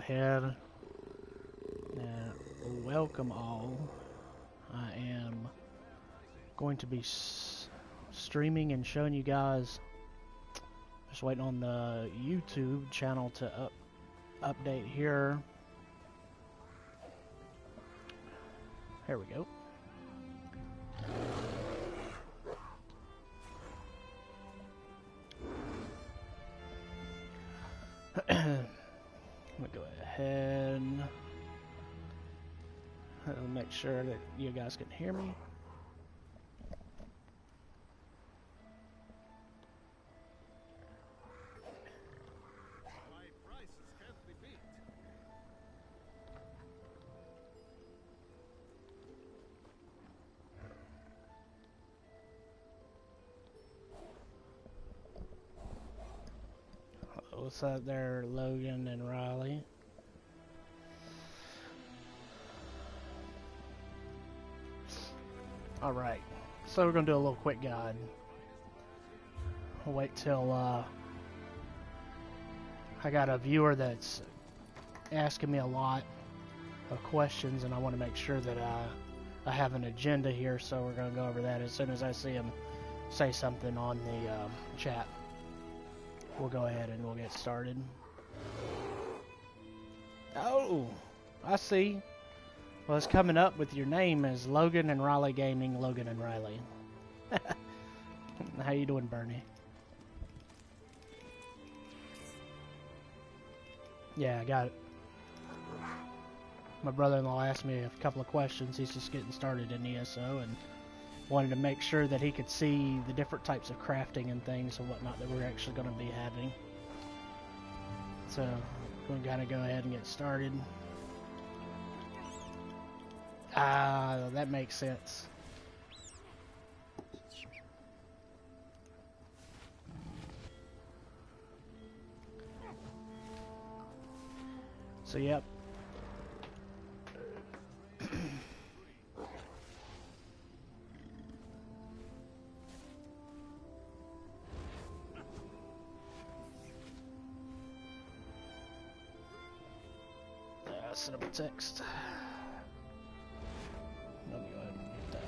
ahead and welcome all. I am going to be streaming and showing you guys, just waiting on the YouTube channel to update here. Here we go. I'm gonna go ahead and make sure that you guys can hear me. What's up there, Logan and Riley? Alright, so we're going to do a little quick guide. I'll wait till I got a viewer that's asking me a lot of questions, and I want to make sure that I have an agenda here, so we're going to go over that as soon as I see him say something on the chat. We'll go ahead and we'll get started. Oh, I see. Well, it's coming up with your name as Logan and Riley Gaming, Logan and Riley. How you doing, Bernie? Yeah, I got it. My brother-in-law asked me a couple of questions. He's just getting started in ESO and wanted to make sure that he could see the different types of crafting and things and whatnot that we're actually going to be having. So, we're going to go ahead and get started. Ah, that makes sense. So, yep. Set up a text. Let me go ahead and get that.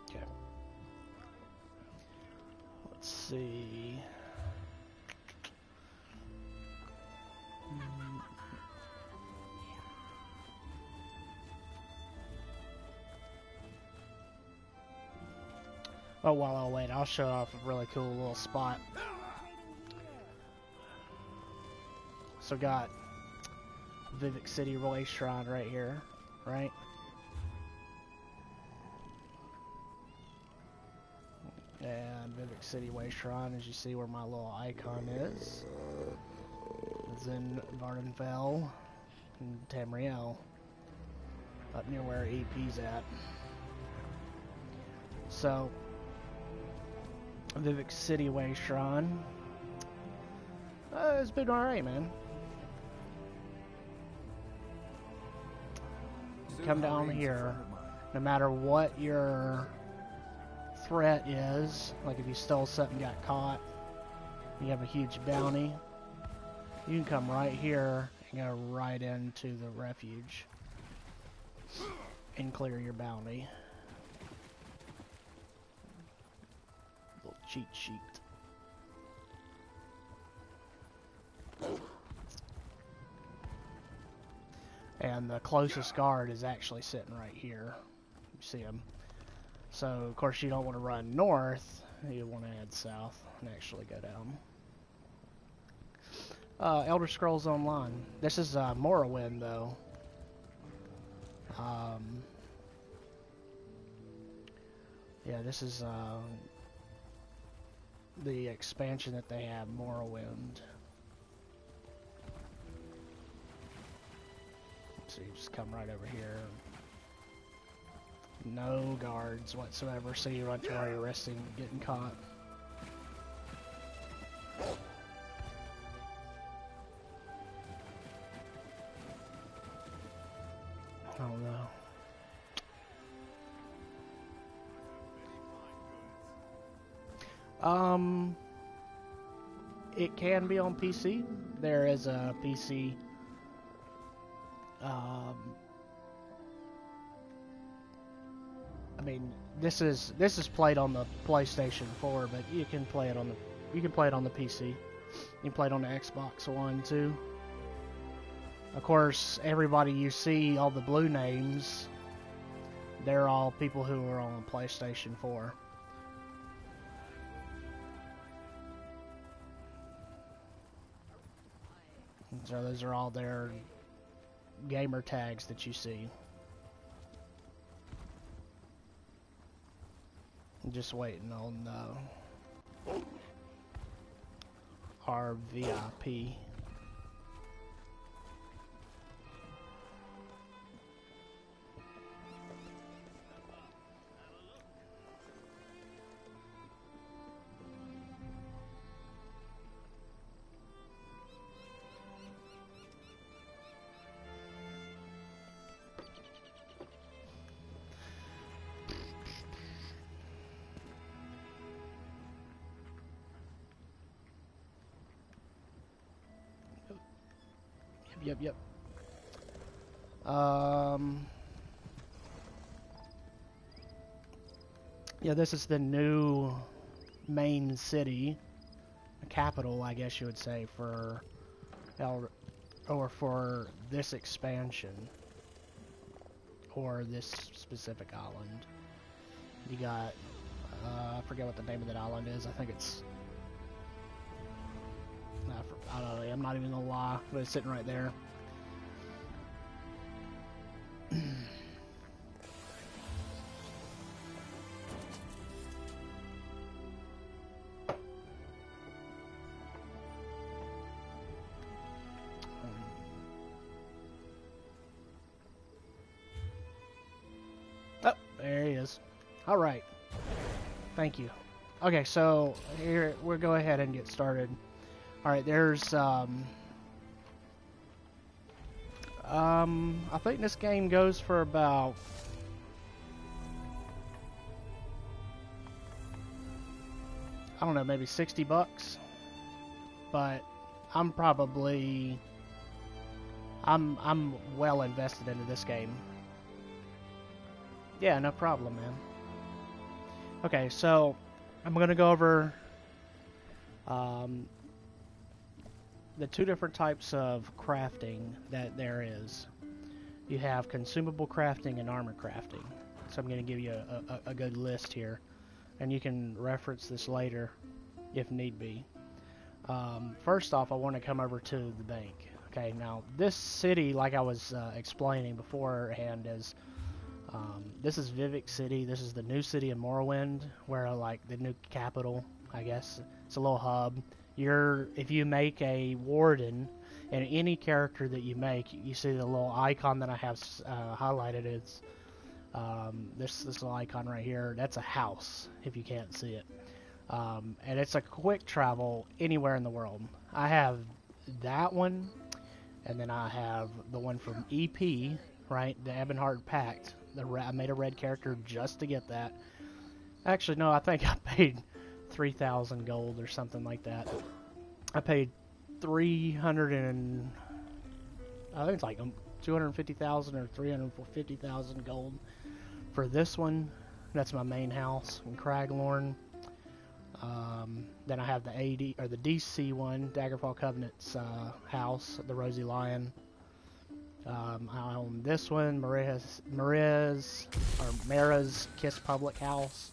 Okay. Let's see. Oh, while I'll wait, I'll show off a really cool little spot. So got Vivek City Roy Shrine right here, right? And Vivek City Way Shrine, as you see where my little icon is in Vardenfell and Tamriel, up near where EP's at. So, Vivek City Way Shrine. It's been alright, man. You come down here, no matter what your threat is, like if you stole something and got caught, you have a huge bounty, you can come right here and go right into the refuge and clear your bounty. Little cheat sheet. And the closest guard is actually sitting right here. You see him. So, of course, you don't want to run north. You want to head south and actually go down. Elder Scrolls Online. This is Morrowind, though. Yeah, this is the expansion that they have, Morrowind. So you just come right over here. No guards whatsoever, so you run to where you're resting and getting caught. I don't know. Um, it can be on PC. There is a PC. I mean, this is played on the PlayStation 4, but you can play it on the PC. You can play it on the Xbox One too. Of course, everybody you see, all the blue names, they're all people who are on PlayStation 4. So those are all their gamer tags that you see. I'm just waiting on our VIP. Yep. Yeah, this is the new main city, capital, I guess you would say, for for this expansion, or this specific island. You got, I forget what the name of that island is. I think it's, I don't know, I'm not even gonna lie, but it's sitting right there. Oh, there he is. All right. Thank you. Okay, so here we'll go ahead and get started. All right, there's I think this game goes for about I don't know, maybe 60 bucks. But I'm well invested into this game. Yeah, no problem, man. Okay, so I'm going to go over the two different types of crafting that there is. You have consumable crafting and armor crafting. So I'm going to give you a good list here. And you can reference this later if need be. First off, I want to come over to the bank. Okay, now this city, like I was explaining beforehand, is this is Vivek City. This is the new city in Morrowind, where like the new capital, I guess. It's a little hub. If you make a warden, and any character that you make, you see the little icon that I have highlighted. It's this little icon right here. That's a house, if you can't see it. And it's a quick travel anywhere in the world. I have that one, and then I have the one from EP, right? The Ebonheart Pact. I made a red character just to get that. Actually, no, I think I paid 3,000 gold or something like that. I paid 300 and I think it's like 250,000 or 350,000 gold for this one. That's my main house in Craglorn. Then I have the AD or the DC one, Daggerfall Covenant's house, the Rosy Lion. I own this one, Mara's Kiss Public House,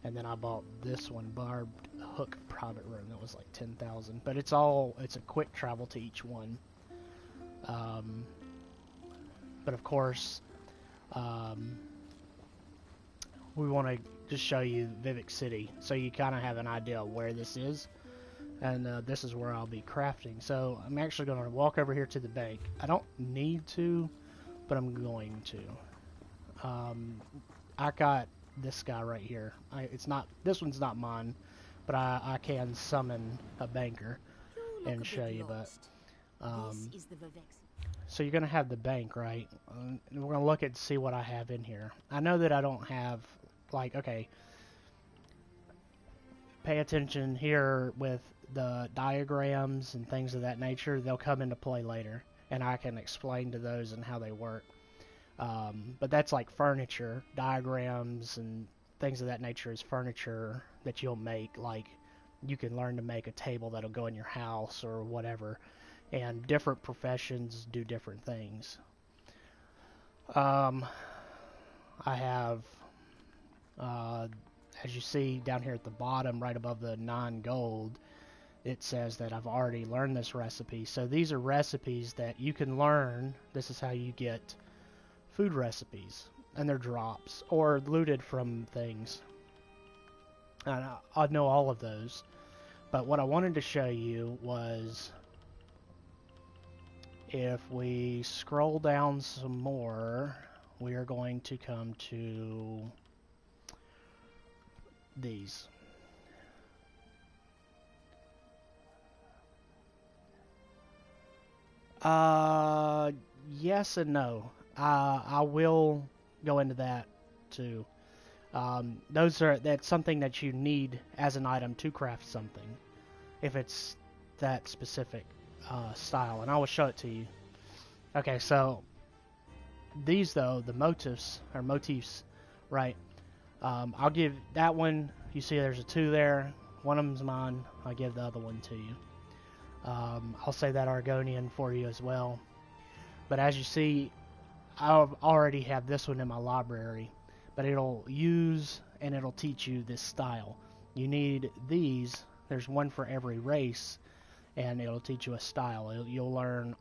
and then I bought this one, Barbed Hook Private Room. That was like 10,000, but it's a quick travel to each one. But of course, we want to just show you Vivek City, so you kind of have an idea of where this is. And this is where I'll be crafting. So I'm actually going to walk over here to the bank. I don't need to, but I'm going to. I got this guy right here. This one's not mine, but I can summon a banker and show you. But so you're going to have the bank, right? We're going to look at see what I have in here. I know that I don't have, like, okay, pay attention here with the diagrams and things of that nature. They'll come into play later, and I can explain to those and how they work. But that's like furniture, diagrams and things of that nature is furniture that you'll make. Like you can learn to make a table that'll go in your house or whatever. And different professions do different things. I have, as you see down here at the bottom, right above the 9 gold, it says that I've already learned this recipe. So these are recipes that you can learn. This is how you get food recipes, and they're drops or looted from things. And I know all of those, but what I wanted to show you was, if we scroll down some more, we are going to come to these. Yes and no. I will go into that too. That's something that you need as an item to craft something, if it's that specific style, and I will show it to you. Okay, so these though, the motifs, right? I'll give that one. You see, there's a 2 there. One of them's mine. I'll give the other one to you. I'll say that Argonian for you as well. But as you see, I already have this one in my library, but it'll use and it'll teach you this style. You need these. There's one for every race, and it'll teach you a style. You'll learn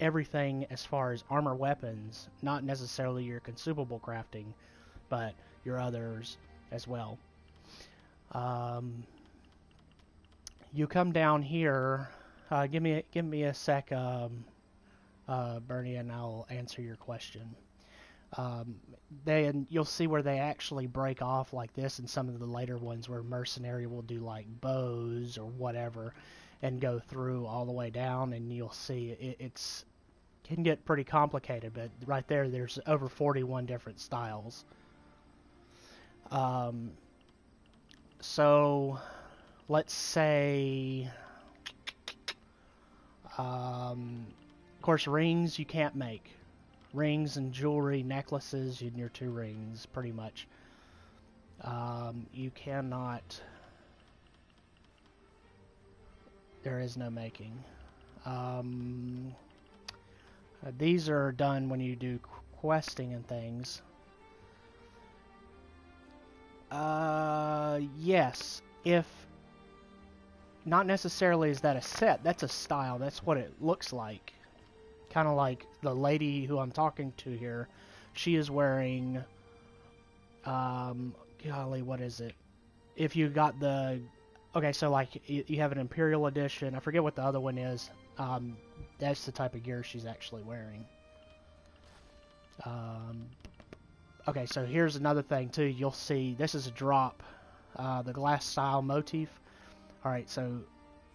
everything as far as armor weapons, not necessarily your consumable crafting, but your others as well. You come down here. Give me a sec, Bernie, and I'll answer your question. Then you'll see where they actually break off like this in some of the later ones, where mercenary will do like bows or whatever and go through all the way down, and you'll see it's can get pretty complicated, but right there's over 41 different styles. So let's say, of course, rings you can't make. Rings and jewelry, necklaces, and your 2 rings, pretty much. You cannot. There is no making. These are done when you do questing and things. Yes. If not necessarily is that a set, that's a style. That's what it looks like. Kind of like the lady who I'm talking to here. She is wearing, golly, what is it? If you got the, okay, so like you have an Imperial Edition. I forget what the other one is. That's the type of gear she's actually wearing. Okay, so here's another thing too. You'll see this is a drop. The glass style motif. Alright, so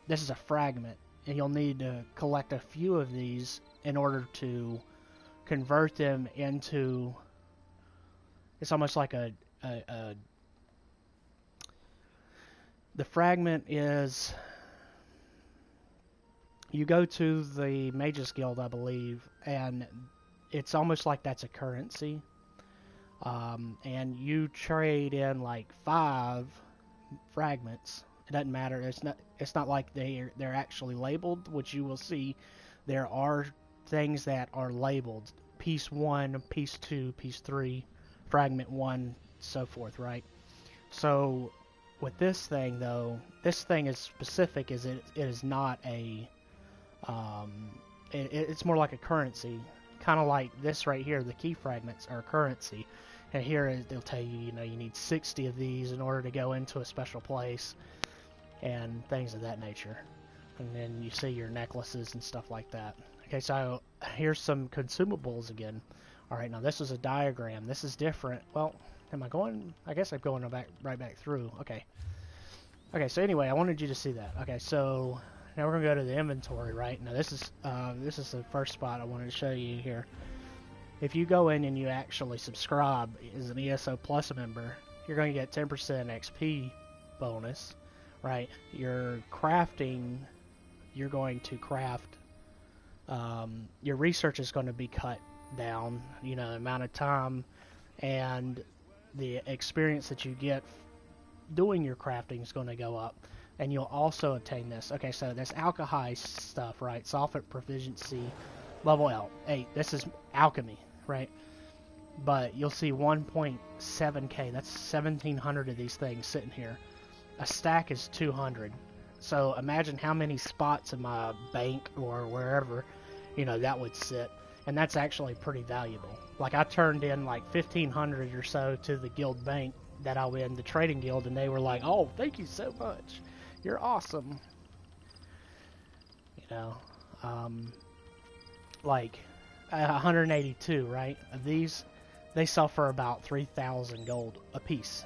this is a fragment, and you'll need to collect a few of these in order to convert them into, it's almost like the fragment is, you go to the Mages Guild, I believe, and it's almost like that's a currency, and you trade in like 5 fragments. It doesn't matter. It's not like they're actually labeled, which you will see. There are things that are labeled: piece 1, piece 2, piece 3, fragment 1, so forth, right? So with this thing though, this thing is specific, as it is not a it's more like a currency, kind of like this right here. The key fragments are currency, and here they'll tell you, you need 60 of these in order to go into a special place and things of that nature. And then you see your necklaces and stuff like that. Okay, so here's some consumables again. Alright, now this is a diagram. This is different. Well, am I going? I guess I'm going right back through. Okay. Okay, so anyway, I wanted you to see that. Okay, so now we're going to go to the inventory, right? Now this is the first spot I wanted to show you here. If you go in and you actually subscribe as an ESO Plus member, you're going to get 10% XP bonus, right? Your crafting, you're going to craft, your research is going to be cut down, you know, the amount of time and the experience that you get doing your crafting is going to go up. And you'll also obtain this. Okay, so this alchemy stuff, right? Sulfate proficiency, level 8. This is alchemy, right? But you'll see 1.7k. That's 1,700 of these things sitting here. A stack is 200. So imagine how many spots in my bank or wherever, you know, that would sit. And that's actually pretty valuable. Like, I turned in like 1,500 or so to the guild bank that I was in, the trading guild, and they were like, "Oh, thank you so much. You're awesome." You know, like 182, right? Of these, they sell for about 3,000 gold a piece.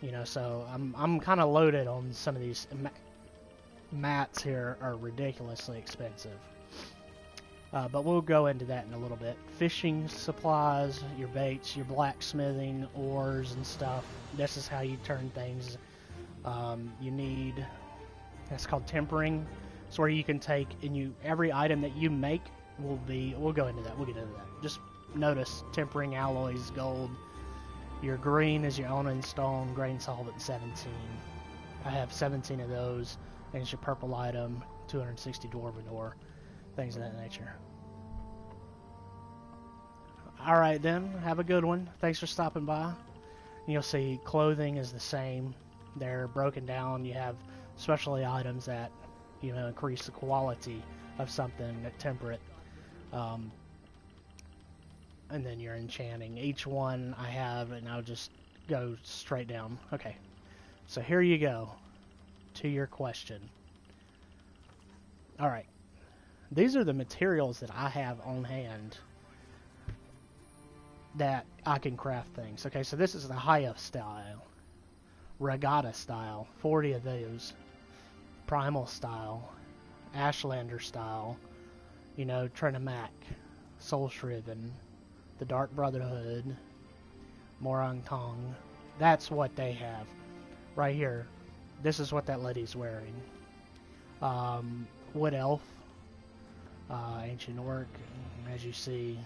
You know, so I'm kind of loaded on some of these. Mats here are ridiculously expensive. But we'll go into that in a little bit. Fishing supplies, your baits, your blacksmithing, ores and stuff. This is how you turn things. You need, that's called tempering. It's where you can take, and every item that you make will be, we'll go into that, we'll get into that. Just notice, tempering alloys, gold. Your green is your Onan stone, grain solvent 17. I have 17 of those. And it's your purple item, 260 dwarven ore. Things of that nature. Alright then, have a good one. Thanks for stopping by. You'll see clothing is the same. They're broken down. You have specialty items that, you know, increase the quality of something, that temper it. And then you're enchanting. Each one I have, and I'll just go straight down. Okay, so here you go to your question. Alright. These are the materials that I have on hand that I can craft things. Okay, so this is the Haya style, Regatta style, 40 of those, Primal style, Ashlander style, you know, Trinimac, Soul Shriven, the Dark Brotherhood, Morang Tong. That's what they have. Right here. This is what that lady's wearing. Wood Elf, Ancient Orc, as you see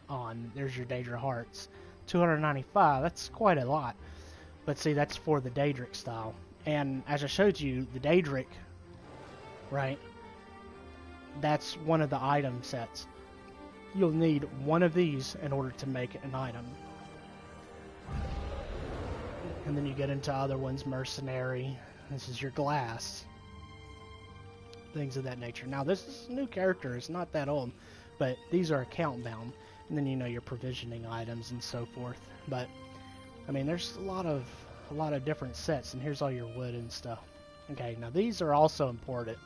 on, there's your Daedra Hearts. 295, that's quite a lot. But see, that's for the Daedric style. And as I showed you, the Daedric, right, that's one of the item sets. You'll need one of these in order to make an item. And then you get into other ones, Mercenary. This is your glass. Things of that nature. Now, this is a new character. It's not that old. But these are account bound. And then, you know, your provisioning items and so forth. But, I mean, there's a lot of different sets. And here's all your wood and stuff. Okay, now these are also important.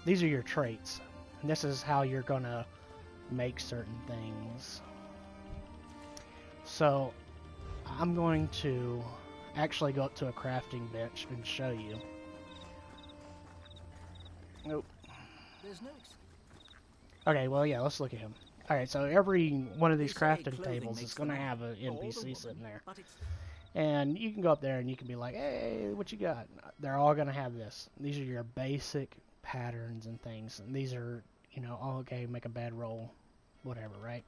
These are your traits. And this is how you're going to make certain things. So, I'm going to actually go up to a crafting bench and show you. Nope. Okay, well, yeah, let's look at him. Alright, so every one of these crafting tables is going to have an NPC sitting there. And you can go up there and you can be like, "Hey, what you got?" They're all going to have this. These are your basic patterns and things. And these are, you know, oh, okay, make a bad roll, whatever, right?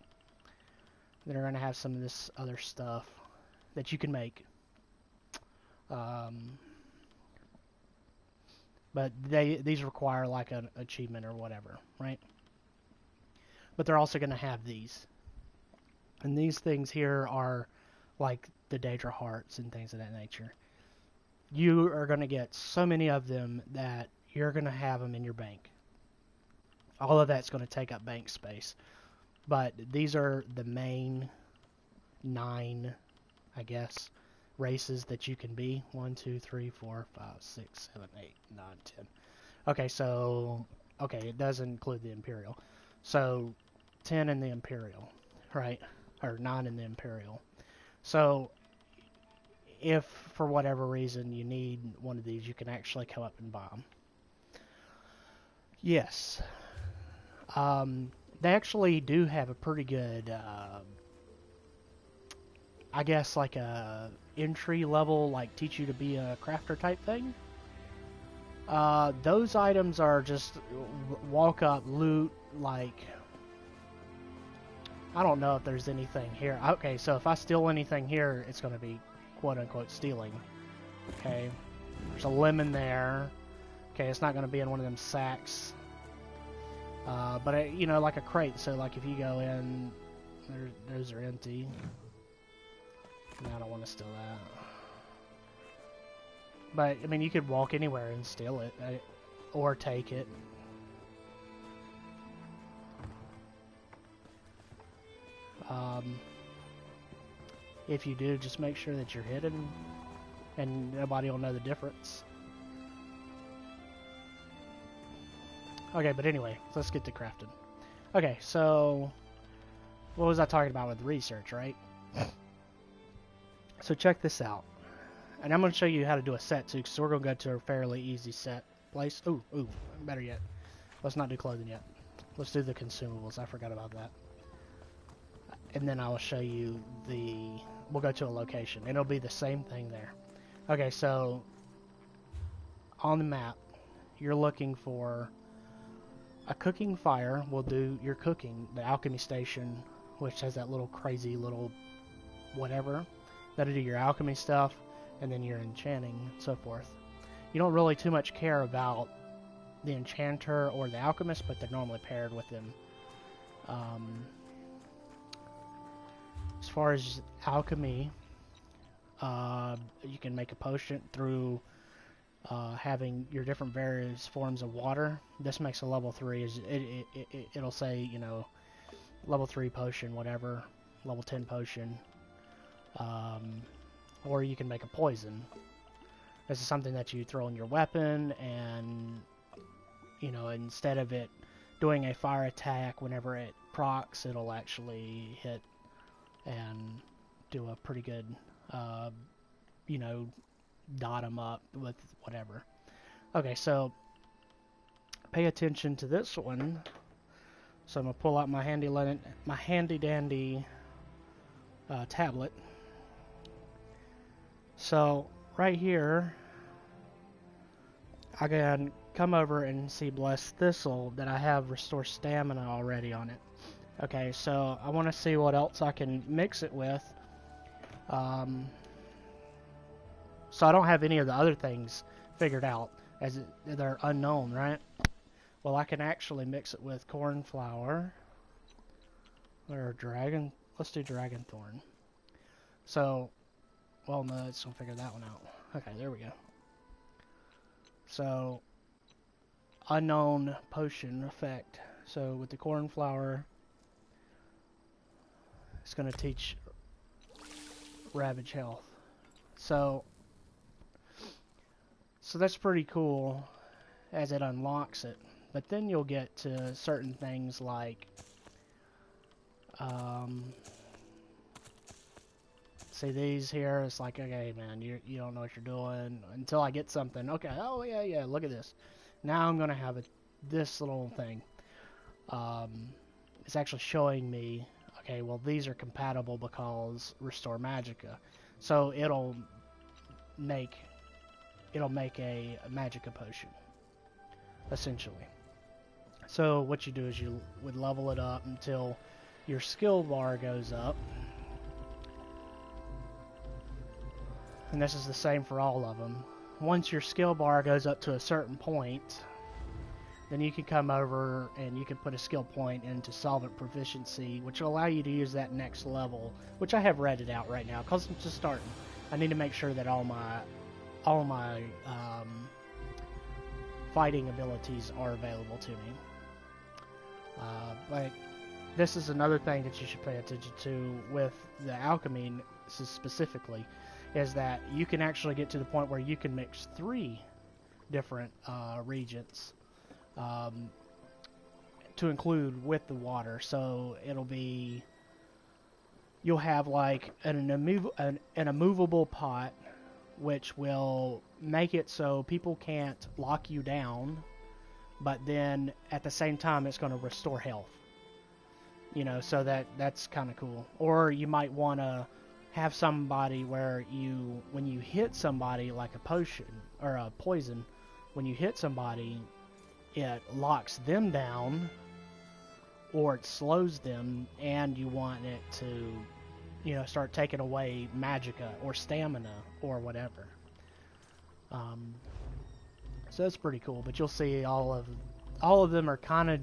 They're going to have some of this other stuff that you can make. But these require like an achievement or whatever, right? But they're also going to have these. And these things here are like the Daedra Hearts and things of that nature. You are going to get so many of them that you're going to have them in your bank. All of that's going to take up bank space. But these are the main 9, I guess, races that you can be. 1, 2, 3, 4, 5, 6, 7, 8, 9, 10. Okay, so, okay, it does include the Imperial. So, 10 in the Imperial, right? Or 9 in the Imperial. So, if for whatever reason you need one of these, you can actually come up and buy them. Yes. They actually do have a pretty good, I guess like a entry level, like teach you to be a crafter type thing. Those items are just walk up, loot, like... I don't know if there's anything here. Okay, so if I steal anything here, it's going to be quote-unquote stealing. Okay, there's a lemon there. Okay, it's not going to be in one of them sacks. But, you know, like a crate. So, like, if you go in, those are empty. No, I don't want to steal that. But, I mean, you could walk anywhere and steal it. Or take it. If you do, just make sure that you're hidden. And nobody will know the difference. Okay, but anyway, let's get to crafting. Okay, so... what was I talking about with research, right? So check this out. And I'm going to show you how to do a set too, because we're going to go to a fairly easy set place. Ooh, better yet. Let's not do clothing yet. Let's do the consumables. I forgot about that. And then I'll show you the... we'll go to a location. And it'll be the same thing there. Okay, so... on the map, you're looking for... a cooking fire will do your cooking. The alchemy station, which has that little crazy little whatever, that'll do your alchemy stuff, and then your enchanting and so forth. You don't really too much care about the enchanter or the alchemist, but they're normally paired with them. As far as alchemy, you can make a potion through having your different various forms of water. This makes a level 3. It'll say, you know, level 3 potion, whatever, level 10 potion, or you can make a poison. This is something that you throw in your weapon, and, you know, instead of it doing a fire attack whenever it procs, it'll actually hit and do a pretty good, you know, dot them up with whatever. Okay, so pay attention to this one. So I'm gonna pull out my handy dandy tablet. So right here, I can come over and see Blessed Thistle that I have restore stamina already on it. Okay, so I want to see what else I can mix it with. So I don't have any of the other things figured out, as they're unknown, right? Well, I can actually mix it with corn flour or dragon. Let's do dragon thorn. So, well, no, let's figure that one out. Okay, there we go. So, unknown potion effect. So with the corn flour, it's going to teach ravage health. So that's pretty cool as it unlocks it. But then you'll get to certain things like, see these here, it's like, okay, man, you don't know what you're doing until I get something. Okay, oh yeah, look at this. Now I'm going to have this little thing. It's actually showing me, okay, well, these are compatible because restore magicka. So it'll make a magicka potion, essentially. So what you do is you would level it up until your skill bar goes up. And this is the same for all of them. Once your skill bar goes up to a certain point, then you can come over and you can put a skill point into solvent proficiency, which will allow you to use that next level, which I have read it out right now because I'm just starting. I need to make sure that all my fighting abilities are available to me. But this is another thing that you should pay attention to with the alchemy specifically, is that you can actually get to the point where you can mix 3 different reagents to include with the water. So you'll have like an immovable pot, which will make it so people can't lock you down, but then at the same time it's going to restore health. You know, so that's kind of cool. Or you might want to have somebody where when you hit somebody like a potion or a poison, when you hit somebody, it locks them down, or it slows them, and you want it to, you know, start taking away magicka or stamina or whatever. So that's pretty cool. But you'll see all of them are kind of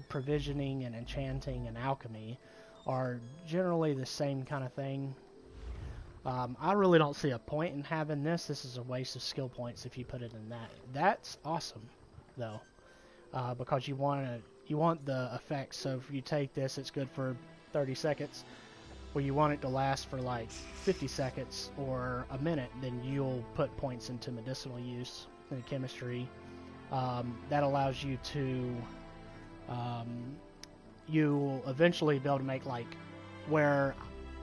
provisioning and enchanting and alchemy are generally the same kind of thing. I really don't see a point in having this. This is a waste of skill points if you put it in that. That's awesome, though, because you want the effects. So if you take this, it's good for 30 seconds. Well, you want it to last for like 50 seconds or a minute, then you'll put points into medicinal use and chemistry. That allows you to you'll eventually be able to make, like, where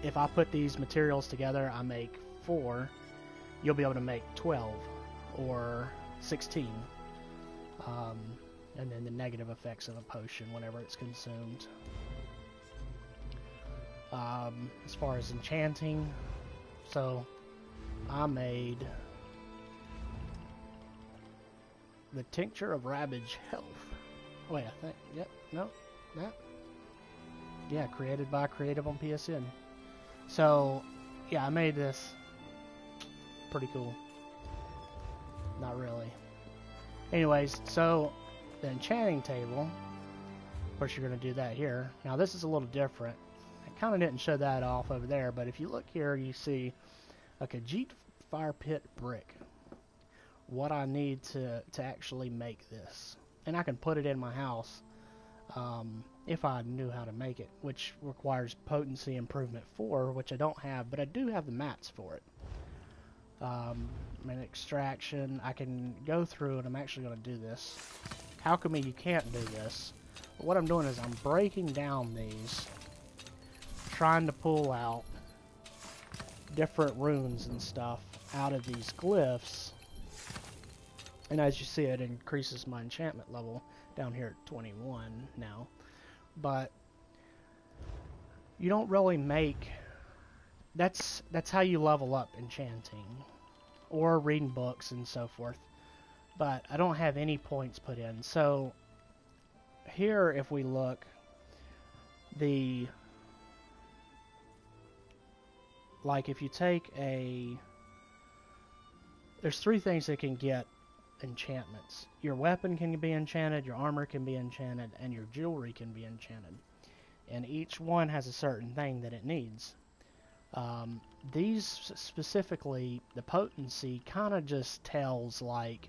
if I put these materials together, I make 4, you'll be able to make 12 or 16. And then the negative effects of a potion whenever it's consumed. As far as enchanting, so I made the Tincture of Ravage Health. Wait, I think, yep, no, that, yeah, created by Creative on PSN. So, yeah, I made this. Pretty cool. Not really. Anyways, so the enchanting table, of course you're going to do that here. Now this is a little different. I kind of didn't show that off over there, but if you look here, you see a Khajiit Fire Pit brick. What I need to actually make this. And I can put it in my house if I knew how to make it, which requires Potency Improvement 4, which I don't have, but I do have the mats for it. And extraction, I can go through, and I'm actually going to do this. Alchemy, you can't do this. But what I'm doing is I'm breaking down these, trying to pull out different runes and stuff out of these glyphs. And as you see, it increases my enchantment level down here at 21 now. But you don't really make... That's how you level up enchanting. Or reading books and so forth. But I don't have any points put in. So here, if we look, like if you take a... There's 3 things that can get enchantments. Your weapon can be enchanted, your armor can be enchanted, and your jewelry can be enchanted. And each one has a certain thing that it needs. These specifically, the potency kind of just tells, like,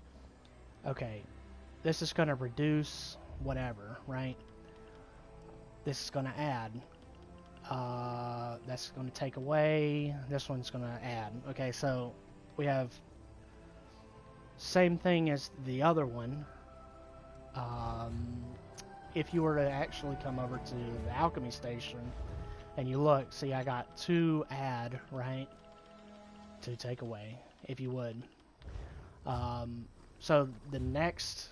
okay, this is going to reduce whatever, right? This is going to add. That's going to take away. This one's going to add. Okay, so we have same thing as the other one. If you were to actually come over to the alchemy station and you look, see, I got 2 add, right? 2 take away, if you would. So the next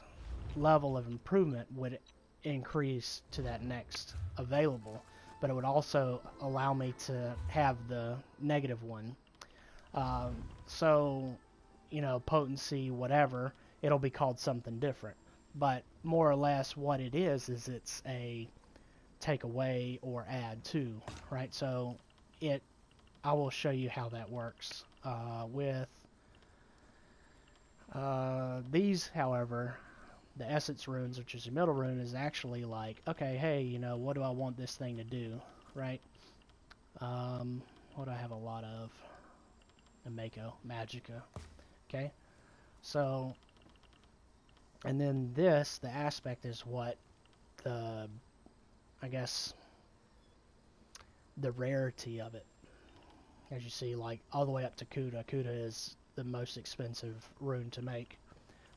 level of improvement would increase to that next available, but it would also allow me to have the negative one. So, you know, potency, whatever, it'll be called something different. But more or less what it is it's a take away or add to, right? So I will show you how that works. With these, however, the essence runes, which is the middle rune, is actually like, okay, hey, you know, what do I want this thing to do, right? What do I have a lot of? Magicka. Okay, so, and then this, the aspect, is what the, I guess, the rarity of it. As you see, like, all the way up to Kuda. Kuda is the most expensive rune to make.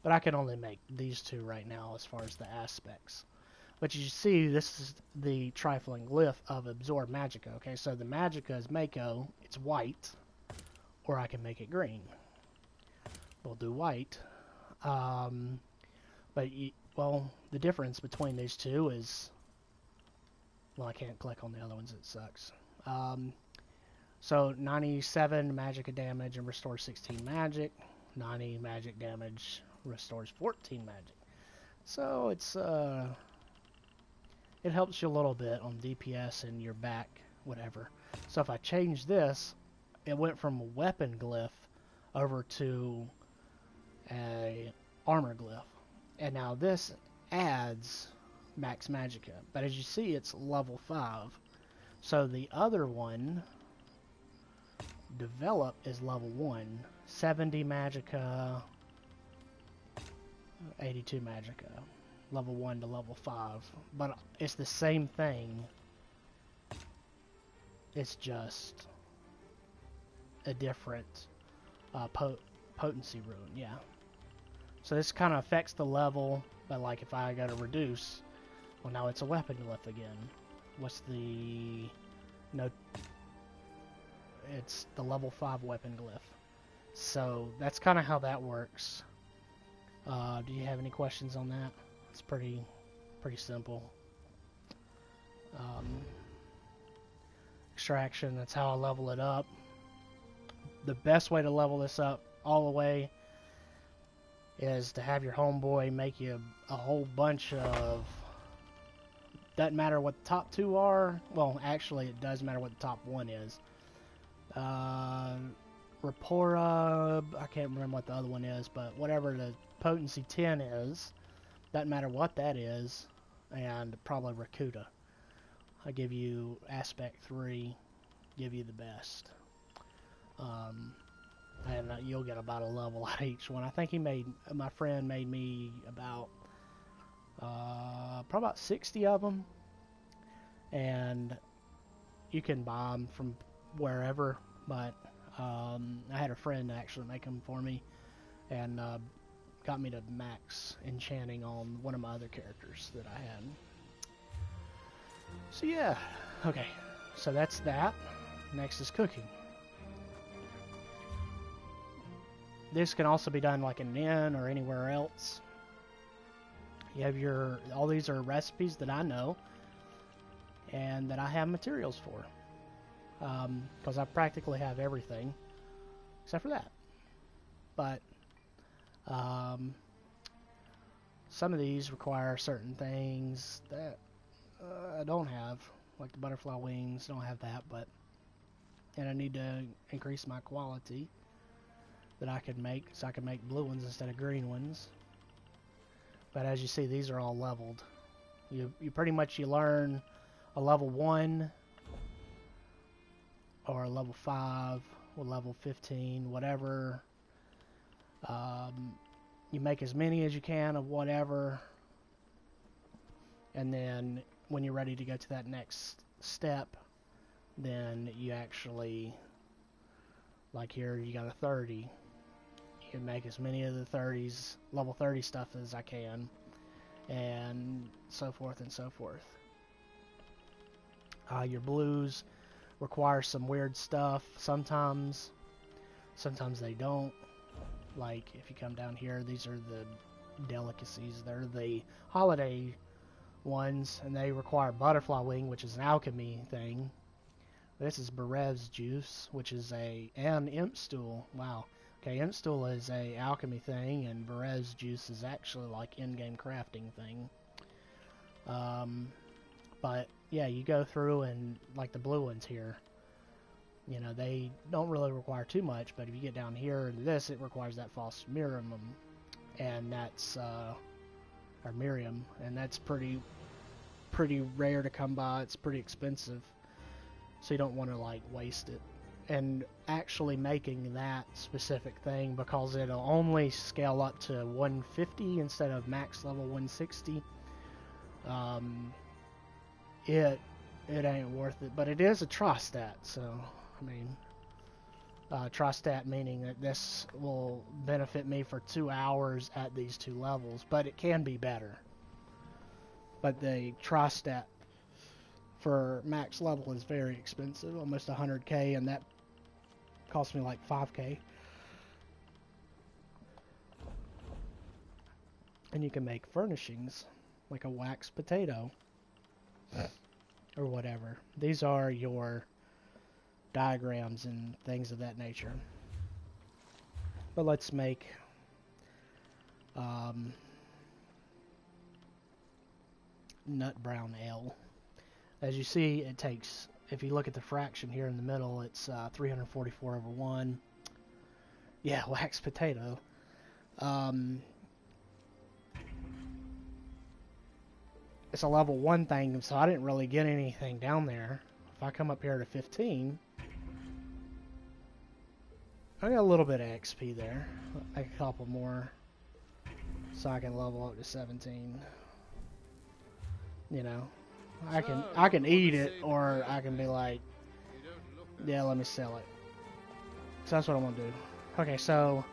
But I can only make these 2 right now as far as the aspects. But you see, this is the trifling glyph of Absorb Magicka. Okay, so the Magicka is Mako. It's white. Or I can make it green. We'll do white. But, well, the difference between these 2 is... Well, I can't click on the other ones. It sucks. So 97 Magicka damage and restore 16 magic. 90 magic damage, restores 14 magic. So it's it helps you a little bit on DPS and your back, whatever. So if I change this, it went from a weapon glyph over to a armor glyph. And now this adds max magicka. But as you see, it's level 5. So the other one, develop, is level 1. 70 magicka, 82 magicka. Level 1 to level 5. But it's the same thing. It's just a different potency rune, yeah. So this kind of affects the level, but like if I go to reduce, well, now it's a weapon glyph again. What's the... No... It's the level 5 weapon glyph. So that's kind of how that works. Do you have any questions on that? It's pretty simple. Extraction, that's how I level it up. The best way to level this up all the way is to have your homeboy make you a whole bunch of... Doesn't matter what the top 2 are. Well, actually, it does matter what the top 1 is. Rapora, I can't remember what the other one is, but whatever the potency 10 is, doesn't matter what that is, and probably Rakuta. I give you aspect 3, give you the best. And you'll get about a level out of each one. I think my friend made me about, probably about 60 of them, and you can buy them from wherever, but I had a friend actually make them for me, and got me to max enchanting on one of my other characters that I had. So yeah, okay, so that's that. Next is cooking. This can also be done like in an inn or anywhere else. You have all these are recipes that I know and that I have materials for. Because I practically have everything except for that. But some of these require certain things that I don't have, like the butterfly wings. Don't have that, and I need to increase my quality that I could make, so I can make blue ones instead of green ones. But as you see, these are all leveled. You pretty much learn a level 1 or a level 5 or level 15, whatever. You make as many as you can of whatever, and then when you're ready to go to that next step, then you actually, like here, you got a 30. You can make as many of the 30s, level 30 stuff as I can, and so forth and so forth. Your blues require some weird stuff sometimes they don't. Like if you come down here, these are the delicacies. They're the holiday ones, and they require butterfly wing, which is an alchemy thing. This is Berev's juice, which is and imp stool. Wow. Okay, imp stool is a alchemy thing, and Berev's juice is actually like in-game crafting thing. But yeah, you go through and like the blue ones here, you know, they don't really require too much, but if you get down here into this, it requires that false Miriam, and that's or Miriam, and that's pretty rare to come by. It's pretty expensive, so you don't want to like waste it. And actually making that specific thing, because it'll only scale up to 150 instead of max level 160, it ain't worth it. But it is a Tristat, so I mean, Tristat meaning that this will benefit me for 2 hours at these 2 levels, but it can be better. But the Tristat for max level is very expensive, almost 100k, and that cost me like 5k. And you can make furnishings like a wax potato or whatever. These are your diagrams and things of that nature. But let's make nut brown ale. As you see, it takes, if you look at the fraction here in the middle, it's 344 over 1. Yeah, wax potato. It's a level 1 thing, so I didn't really get anything down there. If I come up here to 15, I got a little bit of XP there. Like a couple more, so I can level up to 17. You know, I can eat it, or I can be like, yeah, let me sell it. So that's what I want to do. Okay, so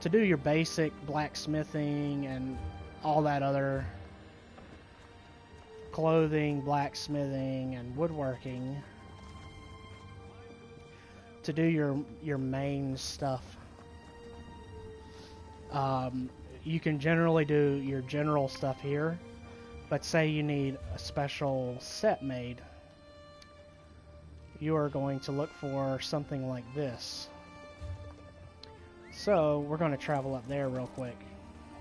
to do your basic blacksmithing and all that other clothing, blacksmithing, and woodworking, to do your main stuff, you can generally do your general stuff here. But say you need a special set made, you are going to look for something like this. So we're going to travel up there real quick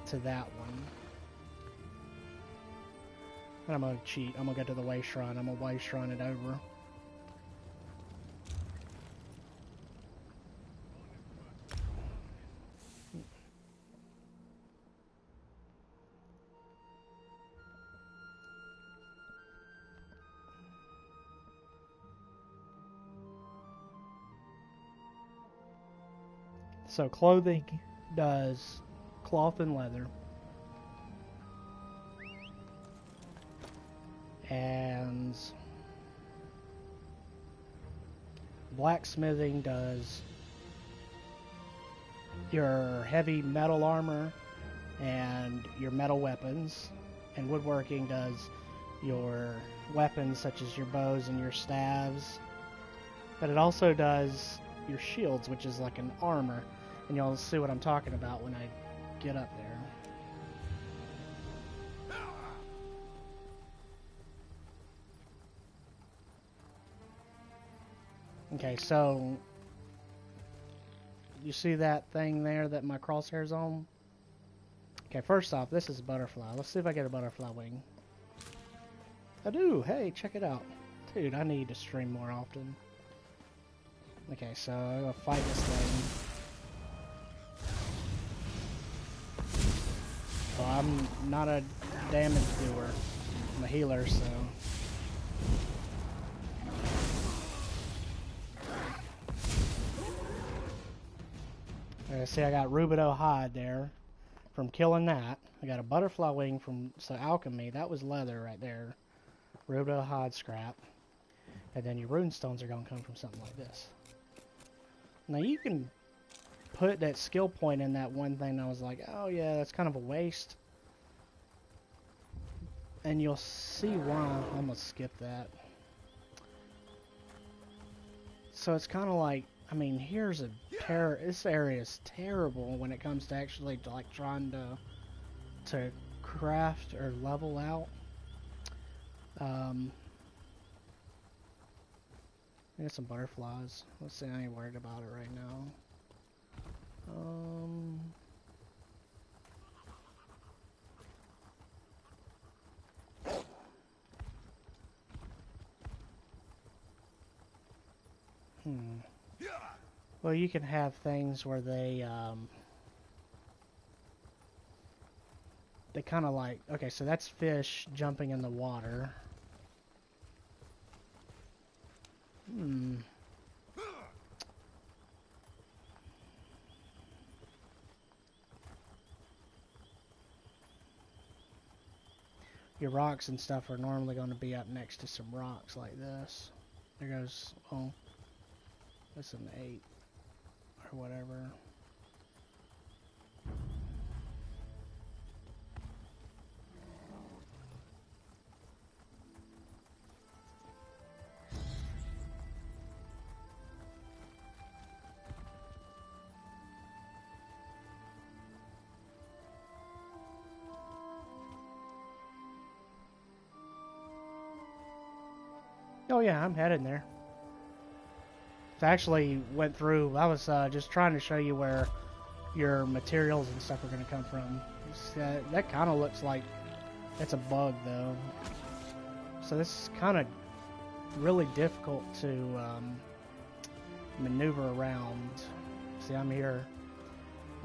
to that one. And I'm going to cheat. I'm going to go to the way shrine. I'm going to way shrine it over. So clothing does cloth and leather. And blacksmithing does your heavy metal armor and your metal weapons. And woodworking does your weapons such as your bows and your staves. But it also does your shields, which is like an armor. And you'll see what I'm talking about when I get up there. Okay, so you see that thing there that my crosshair's on? Okay, first off, this is a butterfly. Let's see if I get a butterfly wing. I do! Hey, check it out. Dude, I need to stream more often. Okay, so I'm gonna fight this thing. Well, I'm not a damage doer. I'm a healer, so... See, I got Rubidoux hide there from killing that. I got a butterfly wing from alchemy. That was leather right there. Rubidoux hide scrap. And then your rune stones are going to come from something like this. Now you can put that skill point in that one thing. I was like, oh yeah, that's kind of a waste. And you'll see why. I'm going to skip that. So it's kind of like, I mean, here's a this area is terrible when it comes to actually like trying to craft or level out. I got some butterflies. Let's see, I ain't worried about it right now. Well, you can have things where they kind of like, okay, so that's fish jumping in the water. Your rocks and stuff are normally going to be up next to some rocks like this. There goes, oh, that's an 8 or whatever. Oh yeah, I'm headed there. In So I actually went through, I was just trying to show you where your materials and stuff are going to come from. That kind of looks like it's a bug though. So this is kind of really difficult to maneuver around. See, I'm here.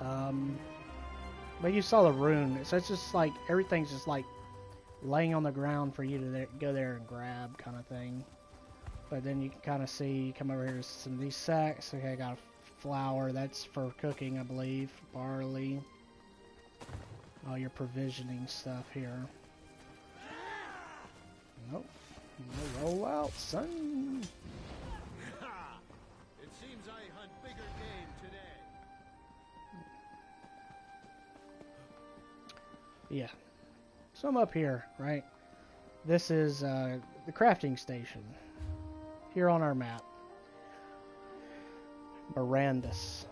But you saw the rune, so it's just like everything's just like laying on the ground for you to go there and grab, kind of thing. But then you can kind of see, come over here to some of these sacks. Okay, I got a flour, that's for cooking, I believe. Barley. All your provisioning stuff here. Nope. No roll out, son. It seems I hunt bigger game today. Yeah. So I'm up here, right? This is the crafting station. Here on our map. Mirandus.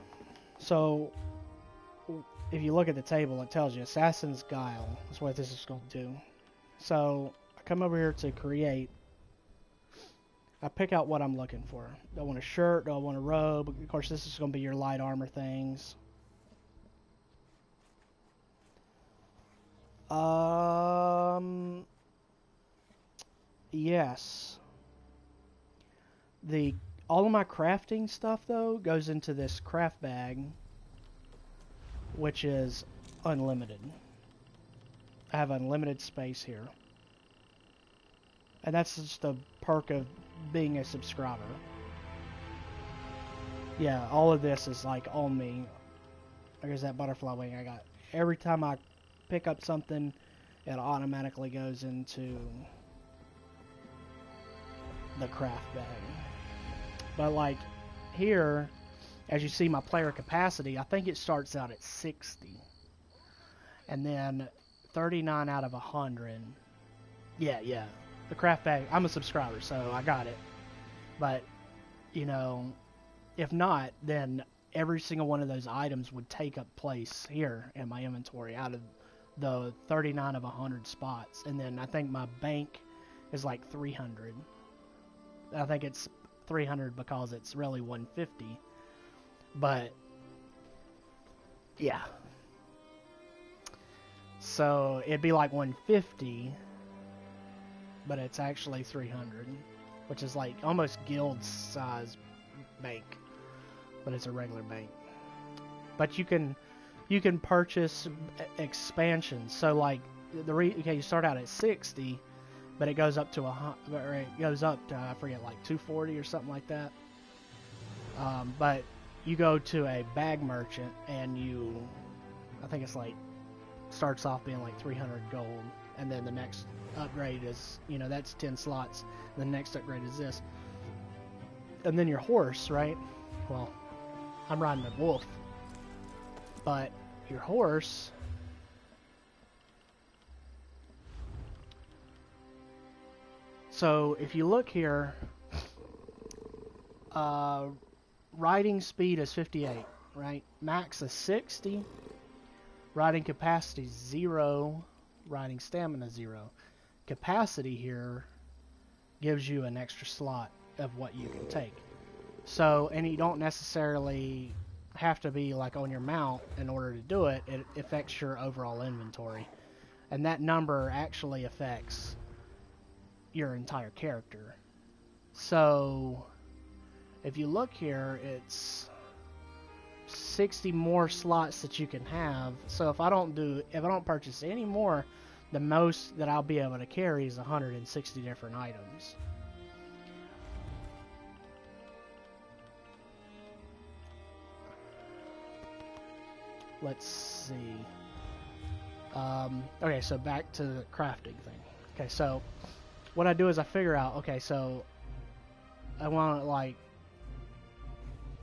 So, if you look at the table, it tells you Assassin's Guile is what this is going to do. So, I come over here to create. I pick out what I'm looking for. Do I want a shirt? Do I want a robe? Of course, this is going to be your light armor things. Yes. All of my crafting stuff though goes into this craft bag, which is unlimited. I have unlimited space here. And that's just a perk of being a subscriber. Yeah, all of this is like on me. There's that butterfly wing I got. Every time I pick up something, it automatically goes into the craft bag. But like here, as you see my player capacity, I think it starts out at 60. And then 39 out of 100. Yeah. The craft bag, I'm a subscriber, so I got it. But, you know, if not, then every single one of those items would take up place here in my inventory out of the 39 of 100 spots. And then I think my bank is like 300. I think it's 300 because it's really 150. But, yeah. So, it'd be like 150, but it's actually 300, which is like almost guild size bank, but it's a regular bank. But you can purchase expansions. So like okay, you start out at 60, but it goes up to I forget, like 240 or something like that. But you go to a bag merchant and I think it's like starts off being like 300 gold, and then the next upgrade is, that's 10 slots. The next upgrade is this. And then your horse, right? Well, I'm riding a wolf. But your horse, so if you look here, riding speed is 58, right? Max is 60. Riding capacity 0. Riding stamina 0. Capacity here gives you an extra slot of what you can take. So, and you don't necessarily have to be like on your mount in order to do it. It affects your overall inventory. And that number actually affects your entire character. So, if you look here, it's 60 more slots that you can have. So if I don't purchase any more, the most that I'll be able to carry is 160 different items. Let's see. Okay, so back to the crafting thing. Okay, so what I do is I figure out, okay, so I want like,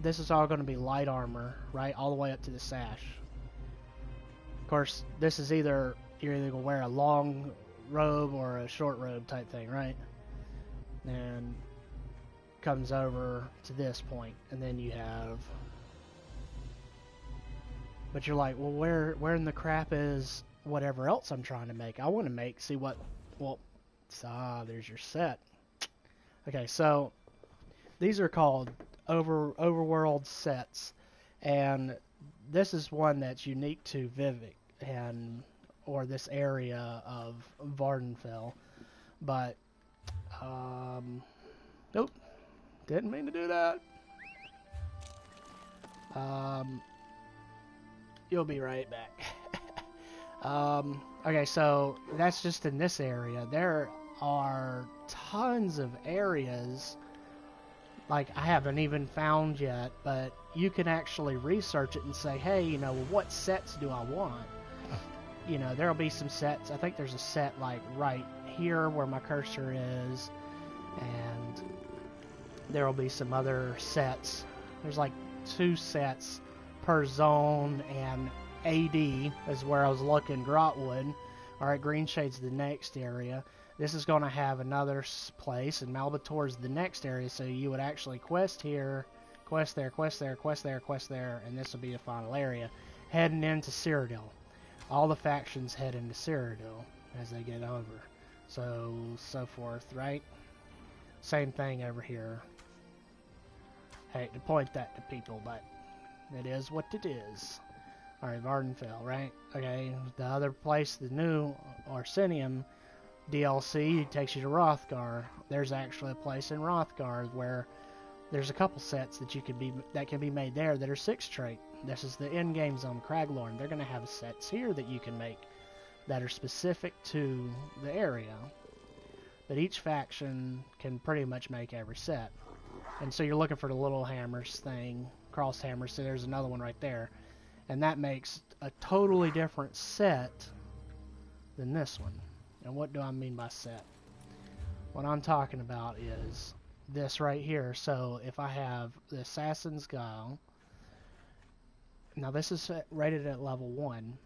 this is all going to be light armor, right? All the way up to the sash. Of course, this is you're either going to wear a long robe or a short robe type thing, right? And comes over to this point, and then you have, but you're like, well, where in the crap is whatever else I'm trying to make? I want to see what, well, there's your set. Okay, so these are called overworld sets, and this is one that's unique to Vivek and or this area of Vardenfell. But nope, didn't mean to do that. You'll be right back. Okay, so that's just in this area. There are tons of areas like I haven't even found yet, but you can actually research it and say, hey, you know, what sets do I want? You know, there'll be some sets. I think there's a set like right here where my cursor is, and there'll be some other sets. There's like 2 sets per zone, and AD is where I was looking, Grotwood. Alright, Green Shade's the next area. This is going to have another place, and Malbator's the next area, so you would actually quest here, quest there, quest there, quest there, quest there, and this will be the final area. Heading into Cyrodiil. All the factions head into Cyrodiil as they get over. So forth, right? Same thing over here. I hate to point that to people, but it is what it is. Alright, Vardenfell, right? Okay, the other place, the new Arsenium DLC takes you to Hrothgar. There's actually a place in Hrothgar where there's a couple sets that can be made there that are 6 trait. This is the in-game zone, Craglorn. They're going to have sets here that you can make that are specific to the area. But each faction can pretty much make every set. And so you're looking for the little hammers thing, cross hammers, so there's another one right there. And that makes a totally different set than this one. And what do I mean by set? What I'm talking about is this right here. So if I have the Assassin's Guile, now this is rated at level 1.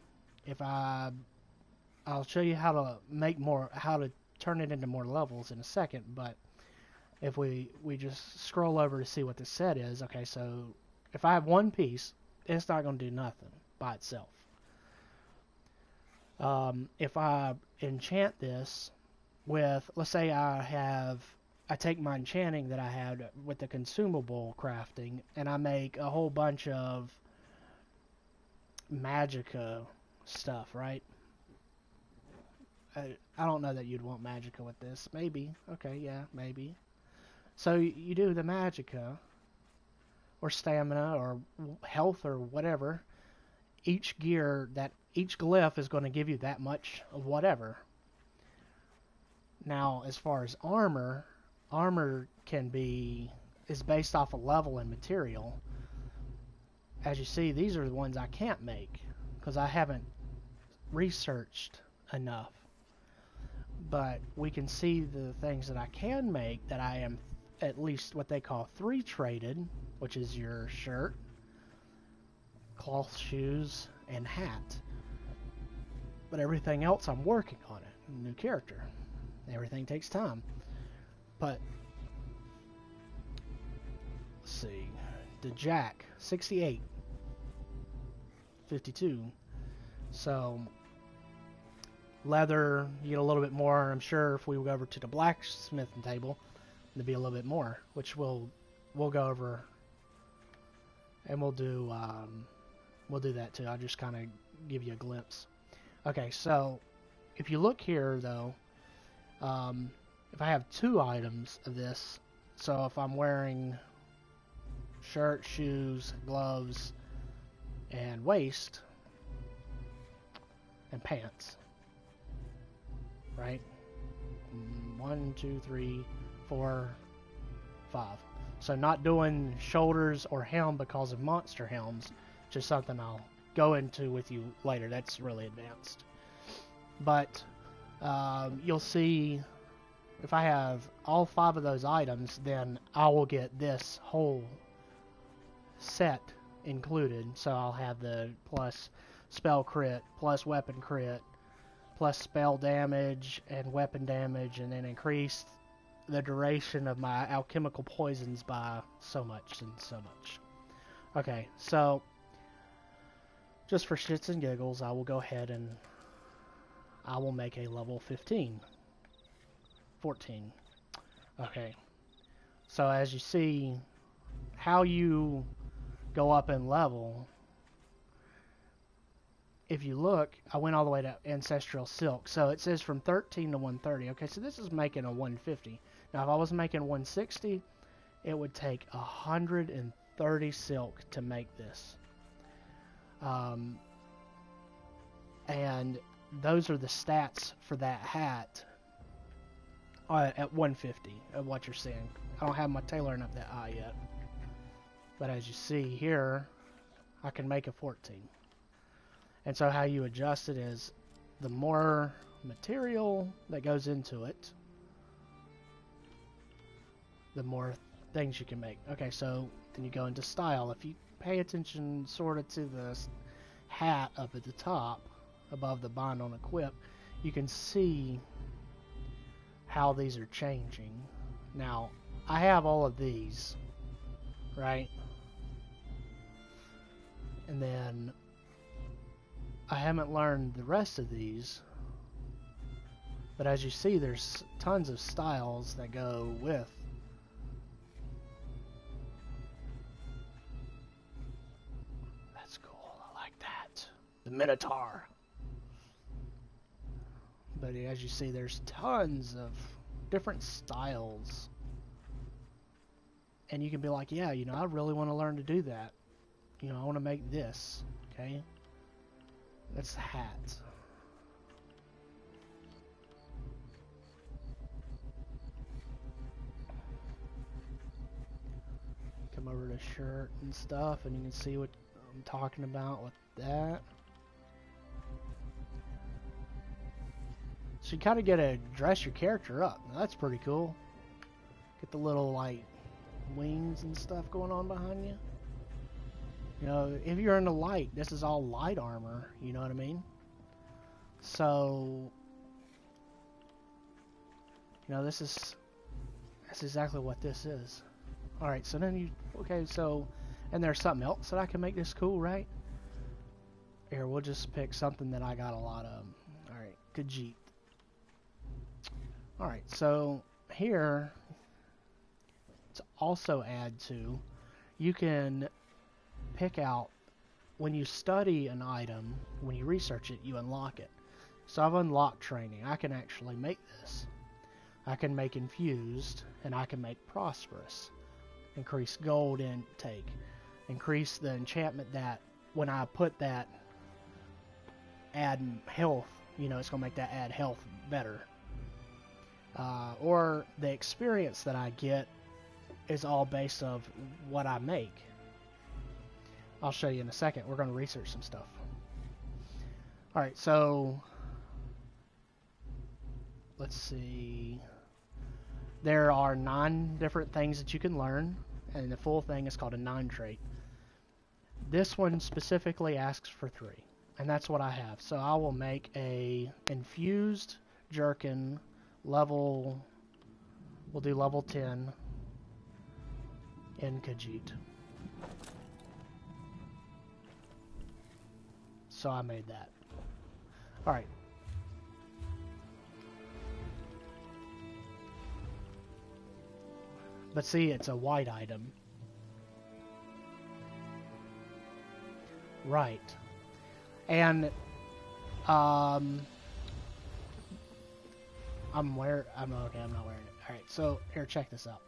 I'll show you how to how to turn it into more levels in a second, but if we just scroll over to see what this set is, okay, so if I have one piece, it's not going to do nothing by itself. If I enchant this with, let's say I take my enchanting that I had with the consumable crafting, and I make a whole bunch of Magicka stuff, right? I don't know that you'd want Magicka with this. Maybe. Okay, yeah, maybe. So you do the Magicka, or stamina, or health, or whatever. Each glyph is going to give you that much of whatever. Now, as far as armor is based off of level and material. As you see, these are the ones I can't make because I haven't researched enough. But we can see the things that I can make that I am at least what they call 3 traded, which is your shirt, cloth shoes, and hat. But everything else I'm working on it. New character. Everything takes time. But let's see. The Jack, 68. 52. So leather, you get a little bit more. I'm sure if we go over to the blacksmithing table, there'll be a little bit more, which we'll go over, and we'll do that too. I'll just kind of give you a glimpse. Okay, so if you look here though, if I have 2 items of this, so if I'm wearing shirt, shoes, gloves, and waist, and pants, right? 1, 2, 3, 4, 5. So not doing shoulders or helm because of monster helms, just something I'll go into with you later. That's really advanced. But you'll see if I have all 5 of those items, then I will get this whole set included. So I'll have the plus spell crit, plus weapon crit, plus spell damage and weapon damage, and then increase the duration of my alchemical poisons by so much and so much. Okay, so just for shits and giggles, I will go ahead and I will make a level 14. Okay, so as you see how you go up in level, if you look, I went all the way to Ancestral Silk. So it says from 13 to 130. Okay, so this is making a 150. Now, if I was making 160, it would take 130 silk to make this. And those are the stats for that hat at 150 of what you're seeing. I don't have my tailoring up that high yet. But as you see here, I can make a 14. And so how you adjust it is the more material that goes into it, the more things you can make. Okay, so then you go into style. If you pay attention sort of to the hat up at the top, above the bind on equip, you can see how these are changing. Now, I have all of these, right? And then I haven't learned the rest of these, but as you see, there's tons of styles that go with. That's cool. I like that. The Minotaur. But as you see, there's tons of different styles. And you can be like, yeah, you know, I really want to learn to do that. You know, I want to make this. Okay? That's the hat. Come over to shirt and stuff, and you can see what I'm talking about with that. So you kind of get to dress your character up. Now, that's pretty cool. Get the little, like, wings and stuff going on behind you. You know, if you're in the light, this is all light armor, you know what I mean? So, you know, that's exactly what this is. Alright, so then you, okay, so, and there's something else that I can make this cool, right? Here, we'll just pick something that I got a lot of. Alright, Khajiit. Alright, so here, to also add to, you can pick out, when you study an item, when you research it, you unlock it. So I've unlocked training. I can actually make this. I can make infused, and I can make prosperous. Increase gold intake. Increase the enchantment that, when I put that, add health, you know, it's going to make that add health better. Or the experience that I get is all based of what I make. I'll show you in a second. We're going to research some stuff. Alright, so let's see. There are 9 different things that you can learn, and the full thing is called a 9 trait. This one specifically asks for 3, and that's what I have. So I will make a infused jerkin level, we'll do level 10 in Khajiit. So I made that. Alright. But see, it's a white item. Right. And, I'm okay, I'm not wearing it. Alright, so, here, check this out.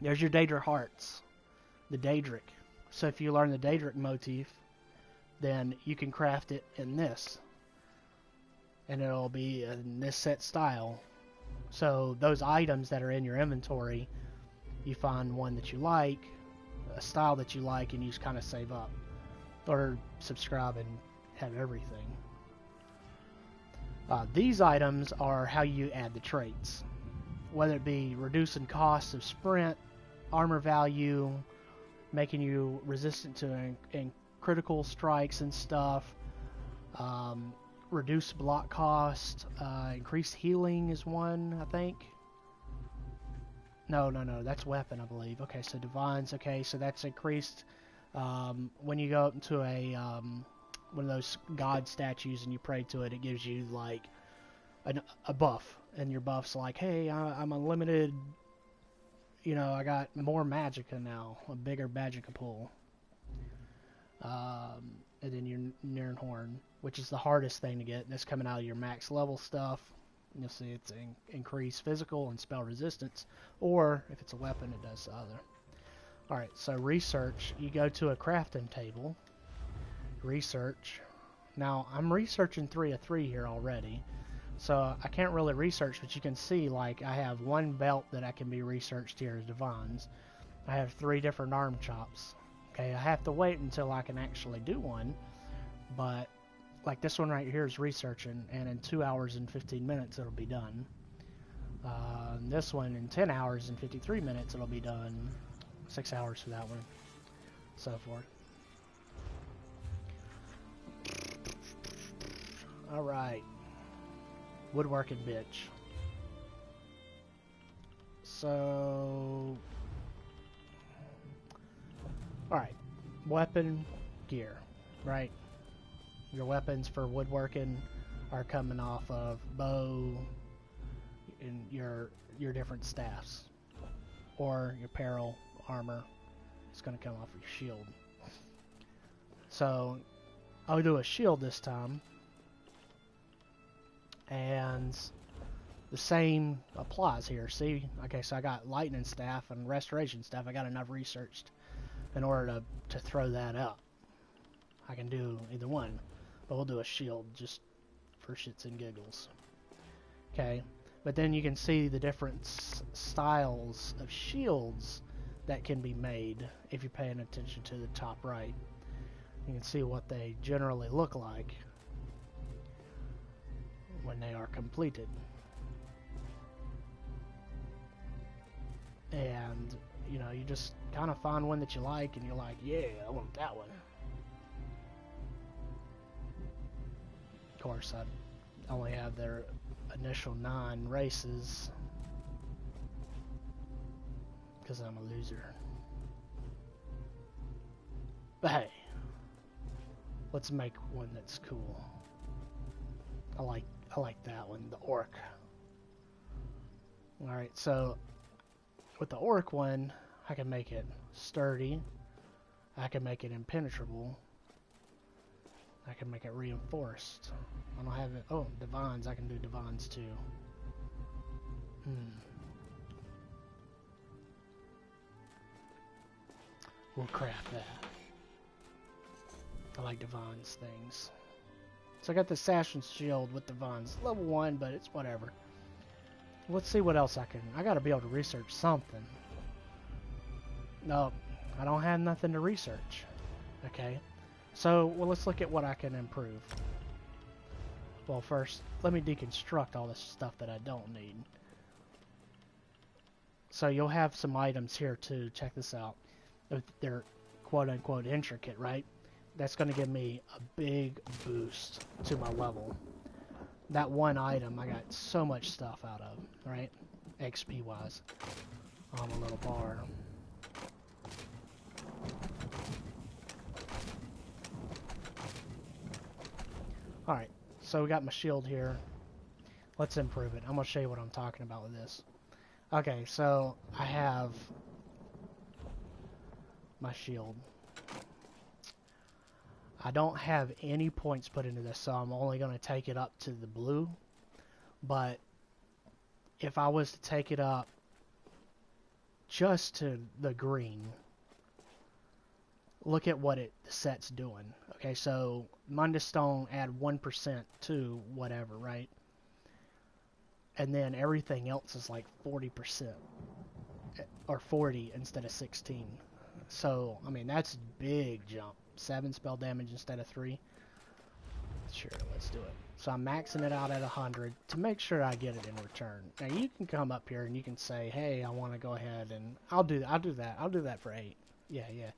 There's your Daedric hearts. The Daedric. So if you learn the Daedric motif, then you can craft it in this. And it'll be in this set style. So those items that are in your inventory, you find one that you like, a style that you like, and you just kind of save up. Or subscribe and have everything. These items are how you add the traits. Whether it be reducing costs of sprint, armor value, making you resistant to critical strikes and stuff, reduce block cost, increased healing is one, I think. No, that's weapon, I believe. Okay, so divines, okay, so that's increased when you go up into a one of those god statues and you pray to it, it gives you like a buff, and your buff's like, hey, I'm unlimited. You know, I got more magicka now, a bigger magicka pool. And then your Nirnhorn, which is the hardest thing to get. That's coming out of your max level stuff. You'll see it's increased physical and spell resistance, or if it's a weapon, it does the other. Alright, so research. You go to a crafting table. Research. Now, I'm researching 3 of 3 here already. So I can't really research, but you can see, like, I have one belt that I can be researched here as Divines. I have 3 different arm chops. Okay, I have to wait until I can actually do one, but, like, this one right here is researching, and in 2 hours and 15 minutes it'll be done. This one in 10 hours and 53 minutes it'll be done. 6 hours for that one. So forth. Alright. Woodworking bitch. So... Alright. Weapon gear. Right? Your weapons for woodworking are coming off of bow and your different staffs. Or your apparel, armor. It's going to come off your shield. So, I'll do a shield this time. And the same applies here. See? Okay, so I got lightning staff and restoration staff. I got enough researched in order to throw that up. I can do either one. But we'll do a shield just for shits and giggles. Okay. But then you can see the different styles of shields that can be made if you're paying attention to the top right. You can see what they generally look like when they are completed. And, you know, you just kind of find one that you like and you're like, yeah, I want that one. Of course, I only have their initial 9 races because I'm a loser. But hey, let's make one that's cool. I like that one, the orc. Alright, so with the orc one, I can make it sturdy. I can make it impenetrable. I can make it reinforced. I don't have it. Oh, divines. I can do divines too. We'll craft that. I like divines things. So I got the Assassin's Shield with divines. Level 1, but it's whatever. Let's see what else I can... I gotta be able to research something. No, I don't have nothing to research. Okay. So, well, let's look at what I can improve. Well, first, let me deconstruct all this stuff that I don't need. So you'll have some items here too. Check this out. They're quote-unquote intricate, right? That's going to give me a big boost to my level. That one item I got so much stuff out of, right? XP-wise. On a little bar. Alright, so we got my shield here. Let's improve it. I'm going to show you what I'm talking about with this. Okay, so I have my shield. I don't have any points put into this, so I'm only going to take it up to the blue. But if I was to take it up just to the green, look at what the set's doing. Okay, so Mundus Stone add 1% to whatever, right? And then everything else is like 40%. Or 40 instead of 16. So, I mean, that's a big jump. 7 spell damage instead of 3. Sure, let's do it. So I'm maxing it out at 100 to make sure I get it in return. Now you can come up here and you can say, hey, I want to go ahead and I'll do that. I'll do that for 8. Yeah,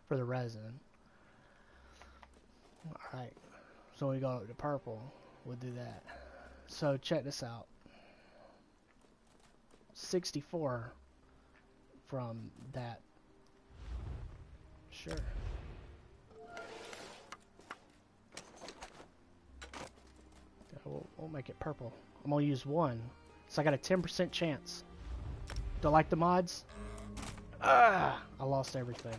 for the resin. Alright, so we go to purple. We'll do that. So check this out. 64 from that. Sure. We'll make it purple. I'm gonna use one. So I got a 10% chance. Do I like the mods? I lost everything.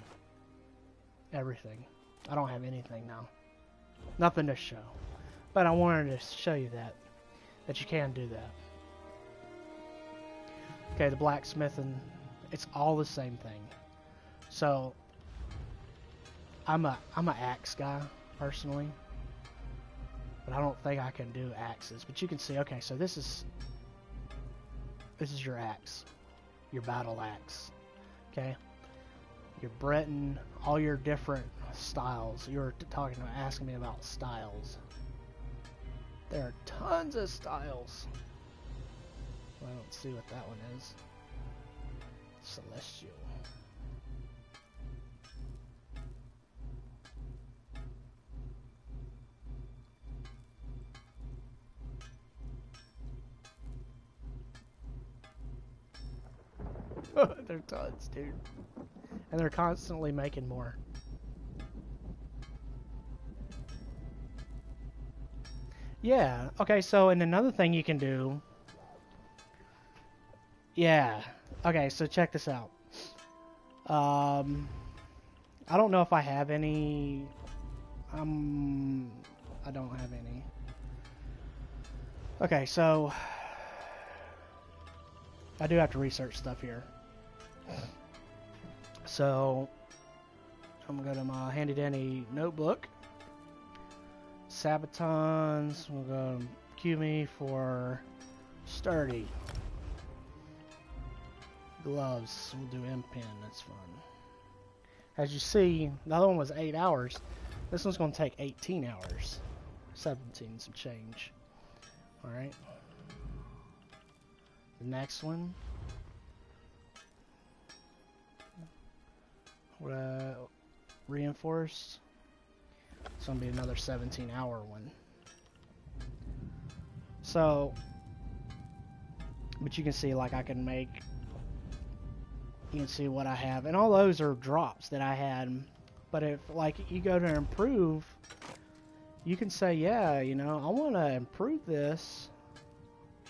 Everything. I don't have anything now. Nothing to show. But I wanted to show you that you can do that. Okay, the blacksmithing, it's all the same thing. So I'm a axe guy personally, but I don't think I can do axes. But you can see, okay, so this is your axe, your battle axe. Okay, your Breton, all your different styles. You were asking me about styles. There are tons of styles. Well, I don't see what that one is. Celestial. They're tons, dude. And they're constantly making more. Yeah, okay, so and another thing you can do. Yeah. Okay, so check this out. I don't know if I have any. I don't have any. Okay, so I do have to research stuff here. So I'm gonna go to my handy dandy notebook. Sabatons. We'll go cue me for sturdy. Gloves. We'll do M-Pen. That's fun. As you see, the other one was 8 hours. This one's going to take 18 hours. 17 some change. Alright. The next one. Reinforced. It's going to be another 17-hour one. So, but you can see, like, I can make. You can see what I have, and all those are drops that I had. But if, like, you go to improve, you can say, yeah, you know, I want to improve this.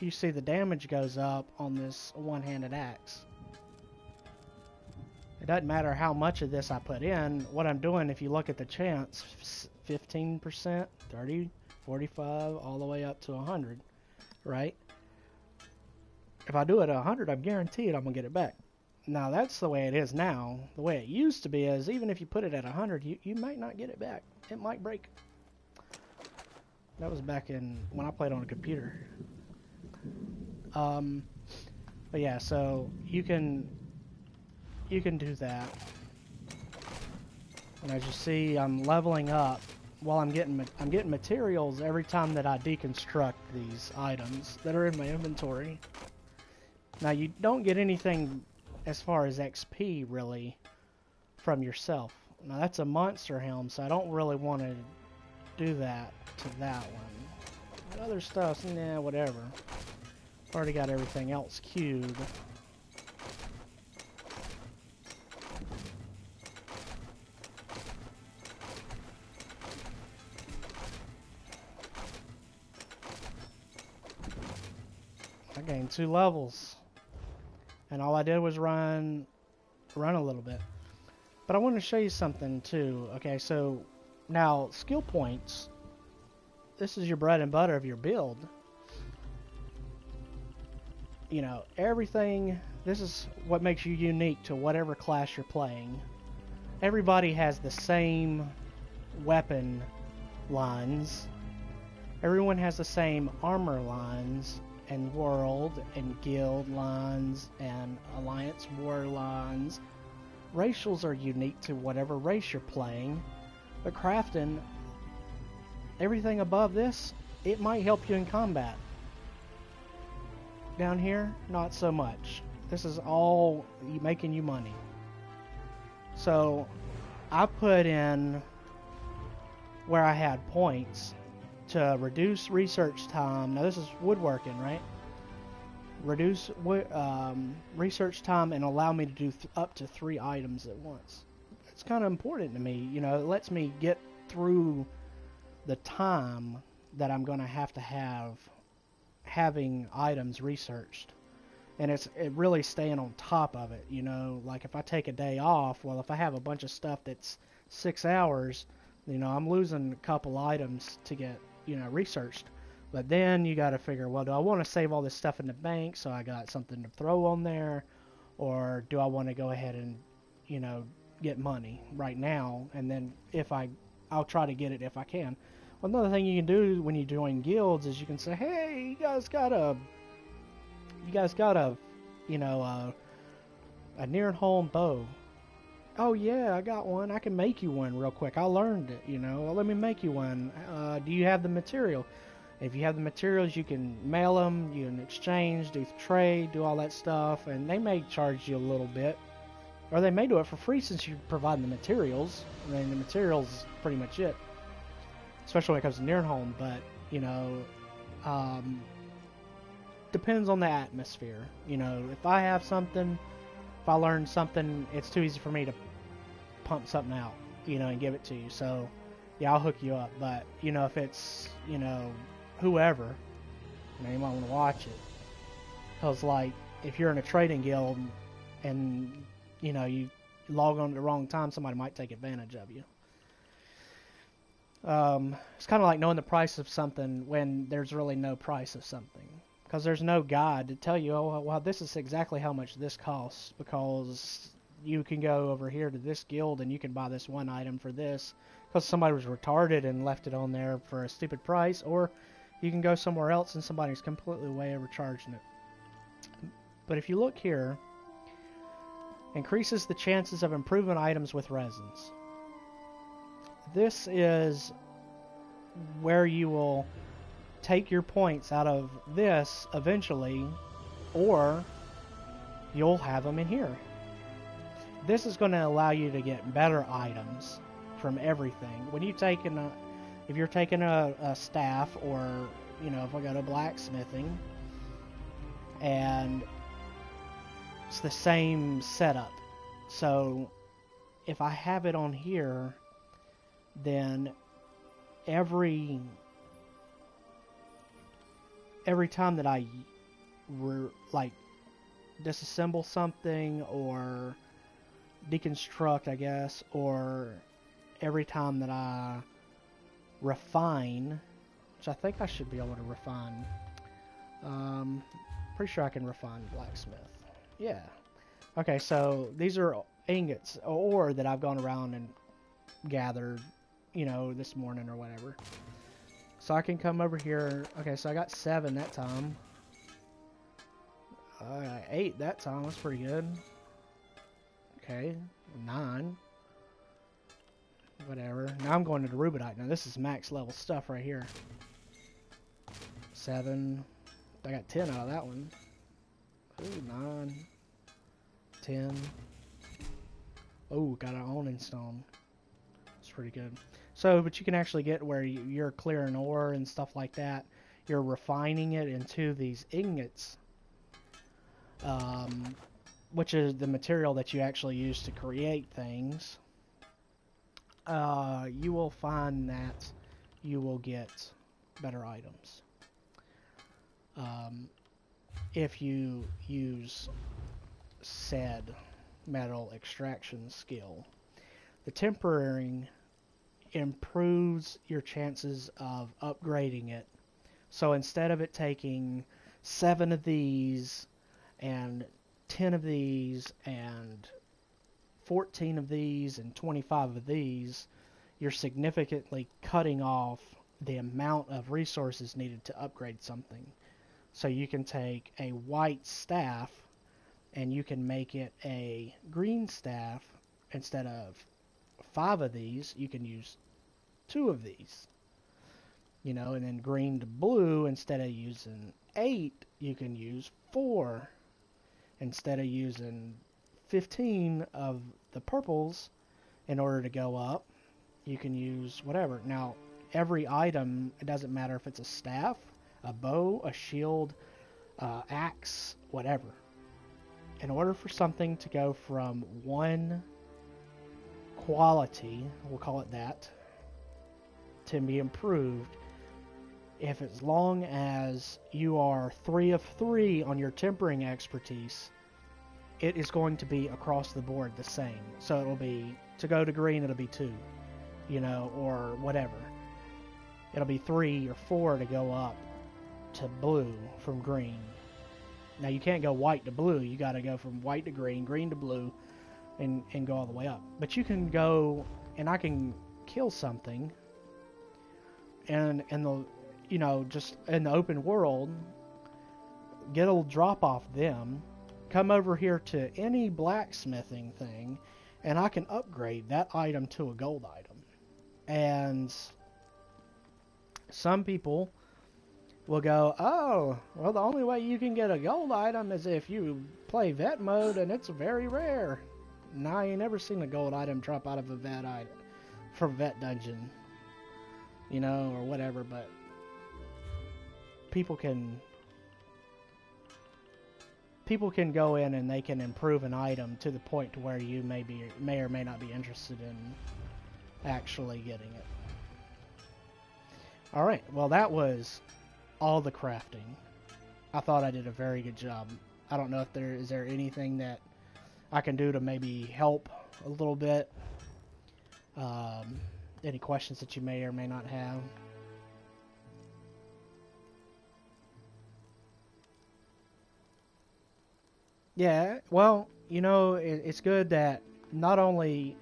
You see the damage goes up on this one-handed axe. It doesn't matter how much of this I put in. What I'm doing, if you look at the chance, 15%, 30, 45, all the way up to 100, right? If I do it at 100, I'm guaranteed I'm going to get it back. Now, that's the way it is now. The way it used to be is, even if you put it at 100, you might not get it back. It might break. That was back in when I played on a computer. But yeah, so you can do that. And as you see, I'm leveling up while I'm getting materials every time that I deconstruct these items that are in my inventory. Now, you don't get anything as far as XP, really, from yourself. Now, that's a monster helm, so I don't really want to do that to that one. But other stuff, nah, whatever. Already got everything else queued. I gained 2 levels. And all I did was run a little bit. But I want to show you something too. Okay, so now skill points. This is your bread and butter of your build. You know, everything, this is what makes you unique to whatever class you're playing. Everybody has the same weapon lines. Everyone has the same armor lines. And world and guild lines and alliance war lines. Racials are unique to whatever race you're playing, but crafting, everything above this, it might help you in combat. Down here, not so much. This is all making you money. So I put in where I had points to reduce research time. Now this is woodworking, right? Reduce research time and allow me to do up to 3 items at once. It's kind of important to me. You know, it lets me get through the time that I'm going to have having items researched. And it really staying on top of it, you know. Like if I take a day off, well, if I have a bunch of stuff that's 6 hours, you know, I'm losing a couple items to get, you know, researched. But then you got to figure, well, do I want to save all this stuff in the bank so I got something to throw on there, or do I want to go ahead and, you know, get money right now, and then I'll try to get it if I can. Well, another thing you can do when you join guilds is you can say, hey, you guys got a you know, a near home bow. Oh yeah, I got one. I can make you one real quick. I learned it, you know. Well, let me make you one. Do you have the material? If you have the materials, you can mail them, you can exchange, do trade, do all that stuff, and they may charge you a little bit. Or they may do it for free since you provide the materials. I mean, the materials is pretty much it. Especially when it comes to near home, but, you know, depends on the atmosphere. You know, if I have something, if I learn something, it's too easy for me to pump something out, you know, and give it to you. So, yeah, I'll hook you up. But, you know, if it's, you know, whoever, you know, you might want to watch it. Because, like, if you're in a trading guild and, you know, you log on at the wrong time, somebody might take advantage of you. It's kind of like knowing the price of something when there's really no price of something. Because there's no guide to tell you, oh, well, this is exactly how much this costs, because you can go over here to this guild and you can buy this one item for this, because somebody was retarded and left it on there for a stupid price, or you can go somewhere else and somebody's completely way overcharging it. But if you look here, increases the chances of improving items with resins. This is where you will take your points out of this eventually, or you'll have them in here. This is going to allow you to get better items from everything. When you take if you're taking a staff, or, you know, if I go to blacksmithing, and it's the same setup. So if I have it on here, then every time that I like disassemble something or deconstruct, I guess, or every time that I refine, which I think I should be able to refine. Pretty sure I can refine blacksmith. Yeah. Okay, so these are ingots, ore that I've gone around and gathered, you know, this morning or whatever. So I can come over here. Okay, so I got 7 that time. 8 that time. That's pretty good. Okay, 9. Whatever. Now I'm going to the rubidite. Now this is max level stuff right here. 7. I got 10 out of that one. Ooh, 9. 10. Oh, got an owning stone. It's pretty good. So, but you can actually get where you're clearing ore and stuff like that. You're refining it into these ingots, which is the material that you actually use to create things. You will find that you will get better items if you use said metal extraction skill. The tempering improves your chances of upgrading it. So instead of it taking 7 of these and 10 of these and 14 of these and 25 of these, you're significantly cutting off the amount of resources needed to upgrade something. So you can take a white staff and you can make it a green staff. Instead of 5 of these, you can use 2 of these. You know, and then green to blue, instead of using 8, you can use 4. Instead of using 15 of the purples in order to go up, you can use whatever. Now, every item, it doesn't matter if it's a staff, a bow, a shield, axe, whatever. In order for something to go from one quality, we'll call it that, to be improved, if as long as you are 3 of 3 on your tempering expertise, it is going to be across the board the same. So it'll be, to go to green, it'll be 2, you know, or whatever. It'll be 3 or 4 to go up to blue from green. Now you can't go white to blue. You got to go from white to green, green to blue, and go all the way up. But you can go, and I can kill something, and the, you know, just in the open world, get a drop off them, come over here to any blacksmithing thing, and I can upgrade that item to a gold item. And some people will go, oh, well, the only way you can get a gold item is if you play vet mode, and it's very rare. Now, I ain't never seen a gold item drop out of a vet item from vet dungeon, you know, or whatever. But people can go in and they can improve an item to the point to where you may or may not be interested in actually getting it. All right, well, that was all the crafting. I thought I did a very good job. I don't know if is there anything that I can do to maybe help a little bit. Any questions that you may or may not have? Yeah, well, you know, it's good that not only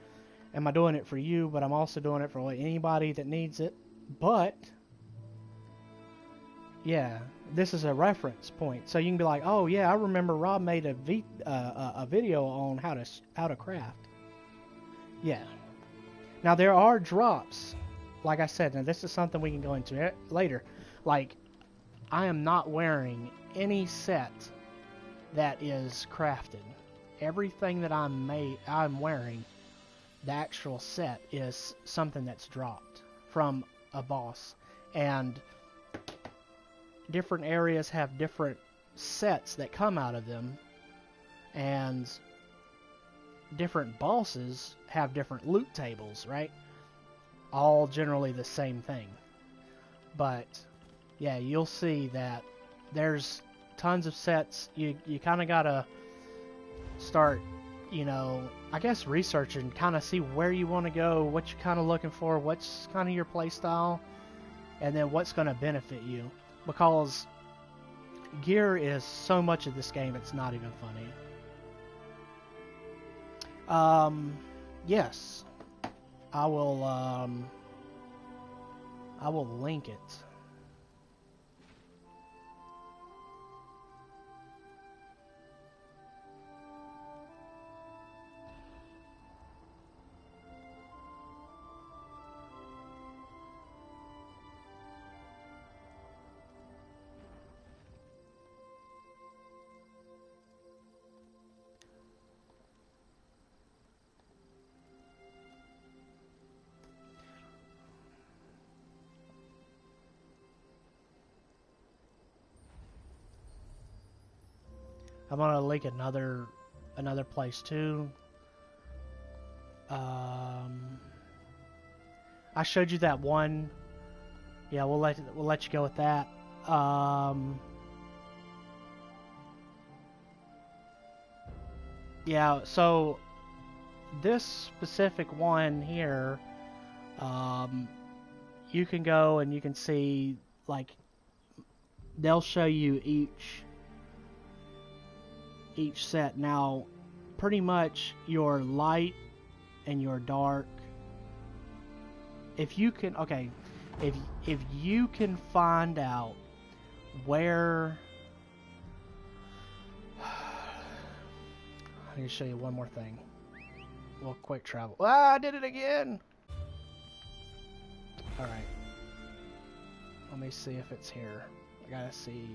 am I doing it for you, but I'm also doing it for anybody that needs it. But yeah, this is a reference point, so you can be like, oh yeah, I remember Rob made a video on how to craft. Yeah. Now there are drops, like I said. Now this is something we can go into later. Like, I am not wearing any set that is crafted. Everything that I'm wearing, the actual set, is something that's dropped from a boss. And different areas have different sets that come out of them, and different bosses have different loot tables, right? All generally the same thing. But yeah, you'll see that there's tons of sets. You kind of gotta start, you know, I guess researching, kind of see where you want to go, what you're kind of looking for, what's kind of your play style, and then what's going to benefit you. Because gear is so much of this game, it's not even funny. Yes, I will link it. I'm gonna link another place too. I showed you that one. Yeah, we'll let you go with that. Yeah, so this specific one here, you can go and you can see, like, they'll show you each set. Now, pretty much your light and your dark, if you can find out where, I need to show you one more thing. Well, quick travel. Ah, I did it again. All right, let me see if it's here. I gotta see.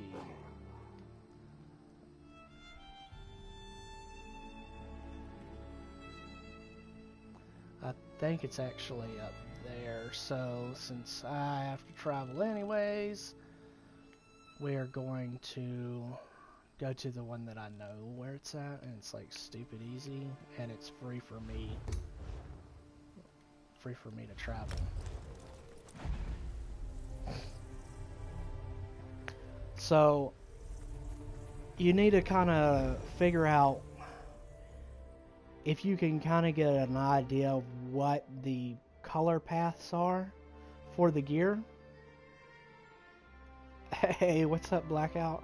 I think it's actually up there. So since I have to travel anyways, we are going to go to the one that I know where it's at, and it's like stupid easy, and it's free for me to travel. So you need to kind of figure out if you can kind of get an idea of what the color paths are for the gear. Hey, what's up, Blackout?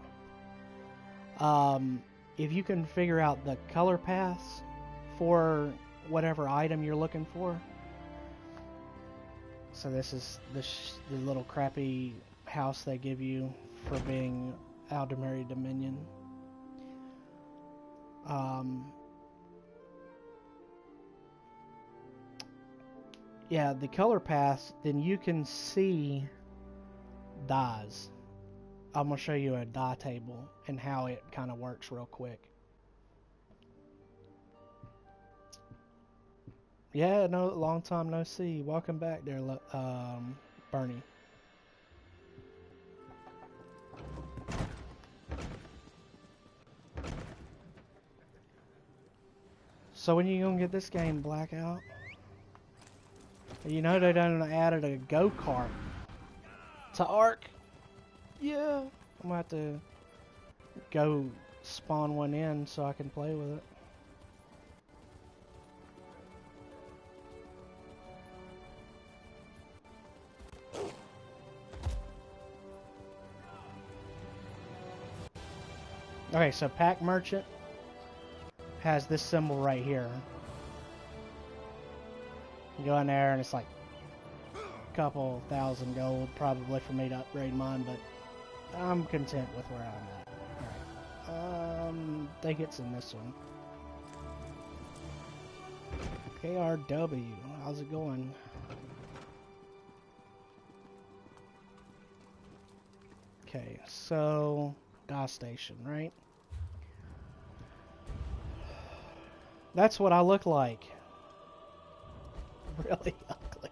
If you can figure out the color paths for whatever item you're looking for. So this is the little crappy house they give you for being Aldemary Dominion. Yeah, the color paths, then you can see dyes. I'm going to show you a dye table and how it kind of works real quick. Yeah, no, long time no see. Welcome back there, Bernie. So when you gonna get this game, Blackout? You know they done added a go-kart to Ark. Yeah, I'm gonna have to go spawn one in so I can play with it. Okay, so Pack Merchant has this symbol right here. You go in there and it's like a couple thousand gold probably for me to upgrade mine, but I'm content with where I'm at. Alright. I think it's in this one. KRW, how's it going? Okay, so gas station, right? That's what I look like. Really ugly.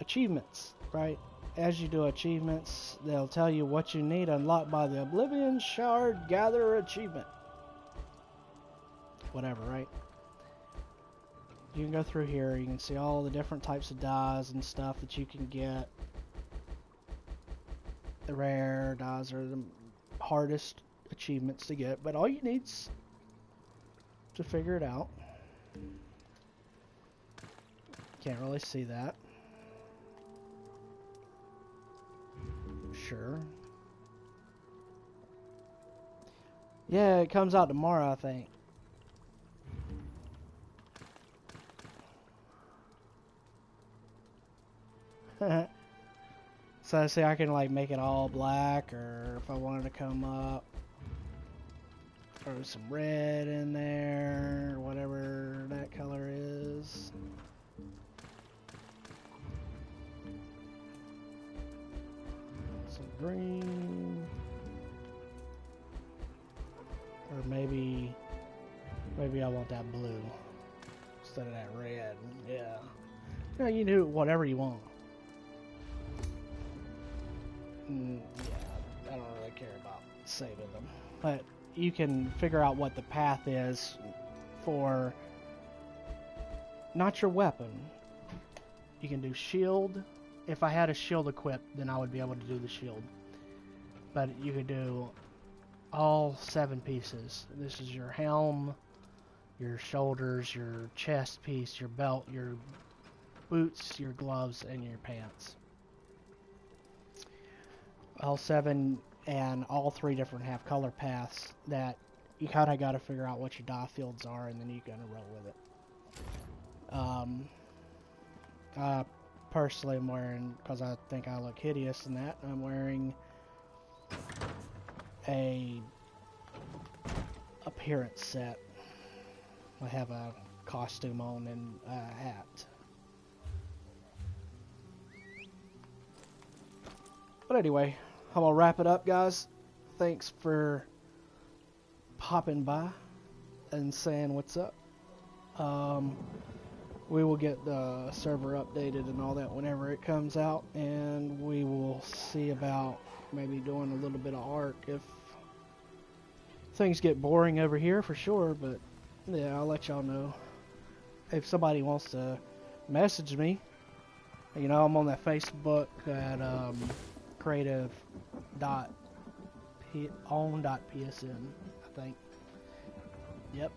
Achievements, right? As you do achievements, they'll tell you what you need unlocked by the Oblivion Shard Gatherer achievement. Whatever, right? You can go through here, you can see all the different types of dyes and stuff that you can get. The rare dyes are the hardest achievements to get, but all you need's to figure it out. Can't really see that. Sure. Yeah, it comes out tomorrow, I think. So see, I can like make it all black, or if I wanted to come up, throw some red in there, whatever that color is. Some green, or maybe I want that blue instead of that red. Yeah, no, you do whatever you want. Yeah, I don't really care about saving them, but you can figure out what the path is for not your weapon. You can do shield. If I had a shield equipped, then I would be able to do the shield. But you could do all 7 pieces. This is your helm, your shoulders, your chest piece, your belt, your boots, your gloves, and your pants. All 7 and all 3 different have color paths that you kind of got to figure out what your dye fields are, and then you're going to roll with it. I personally am wearing, because I think I look hideous in that, I'm wearing a appearance set. I have a costume on and a hat. But anyway, I'm gonna wrap it up, guys. Thanks for popping by and saying what's up. We will get the server updated and all that whenever it comes out, and we will see about maybe doing a little bit of Ark if things get boring over here, for sure. But yeah, I'll let y'all know if somebody wants to message me. You know, I'm on that Facebook that creative.on.psn, I think. Yep.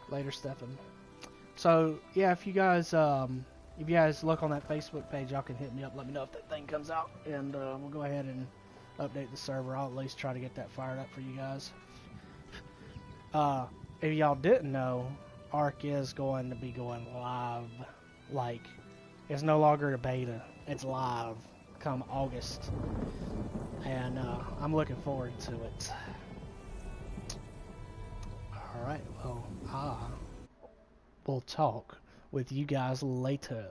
Later, Stefan. So yeah, if you guys look on that Facebook page, y'all can hit me up. Let me know if that thing comes out, and we'll go ahead and update the server. I'll at least try to get that fired up for you guys. If y'all didn't know, Ark is going to be going live. Like, it's no longer a beta. It's live come August. And I'm looking forward to it. Alright, well, we'll talk with you guys later.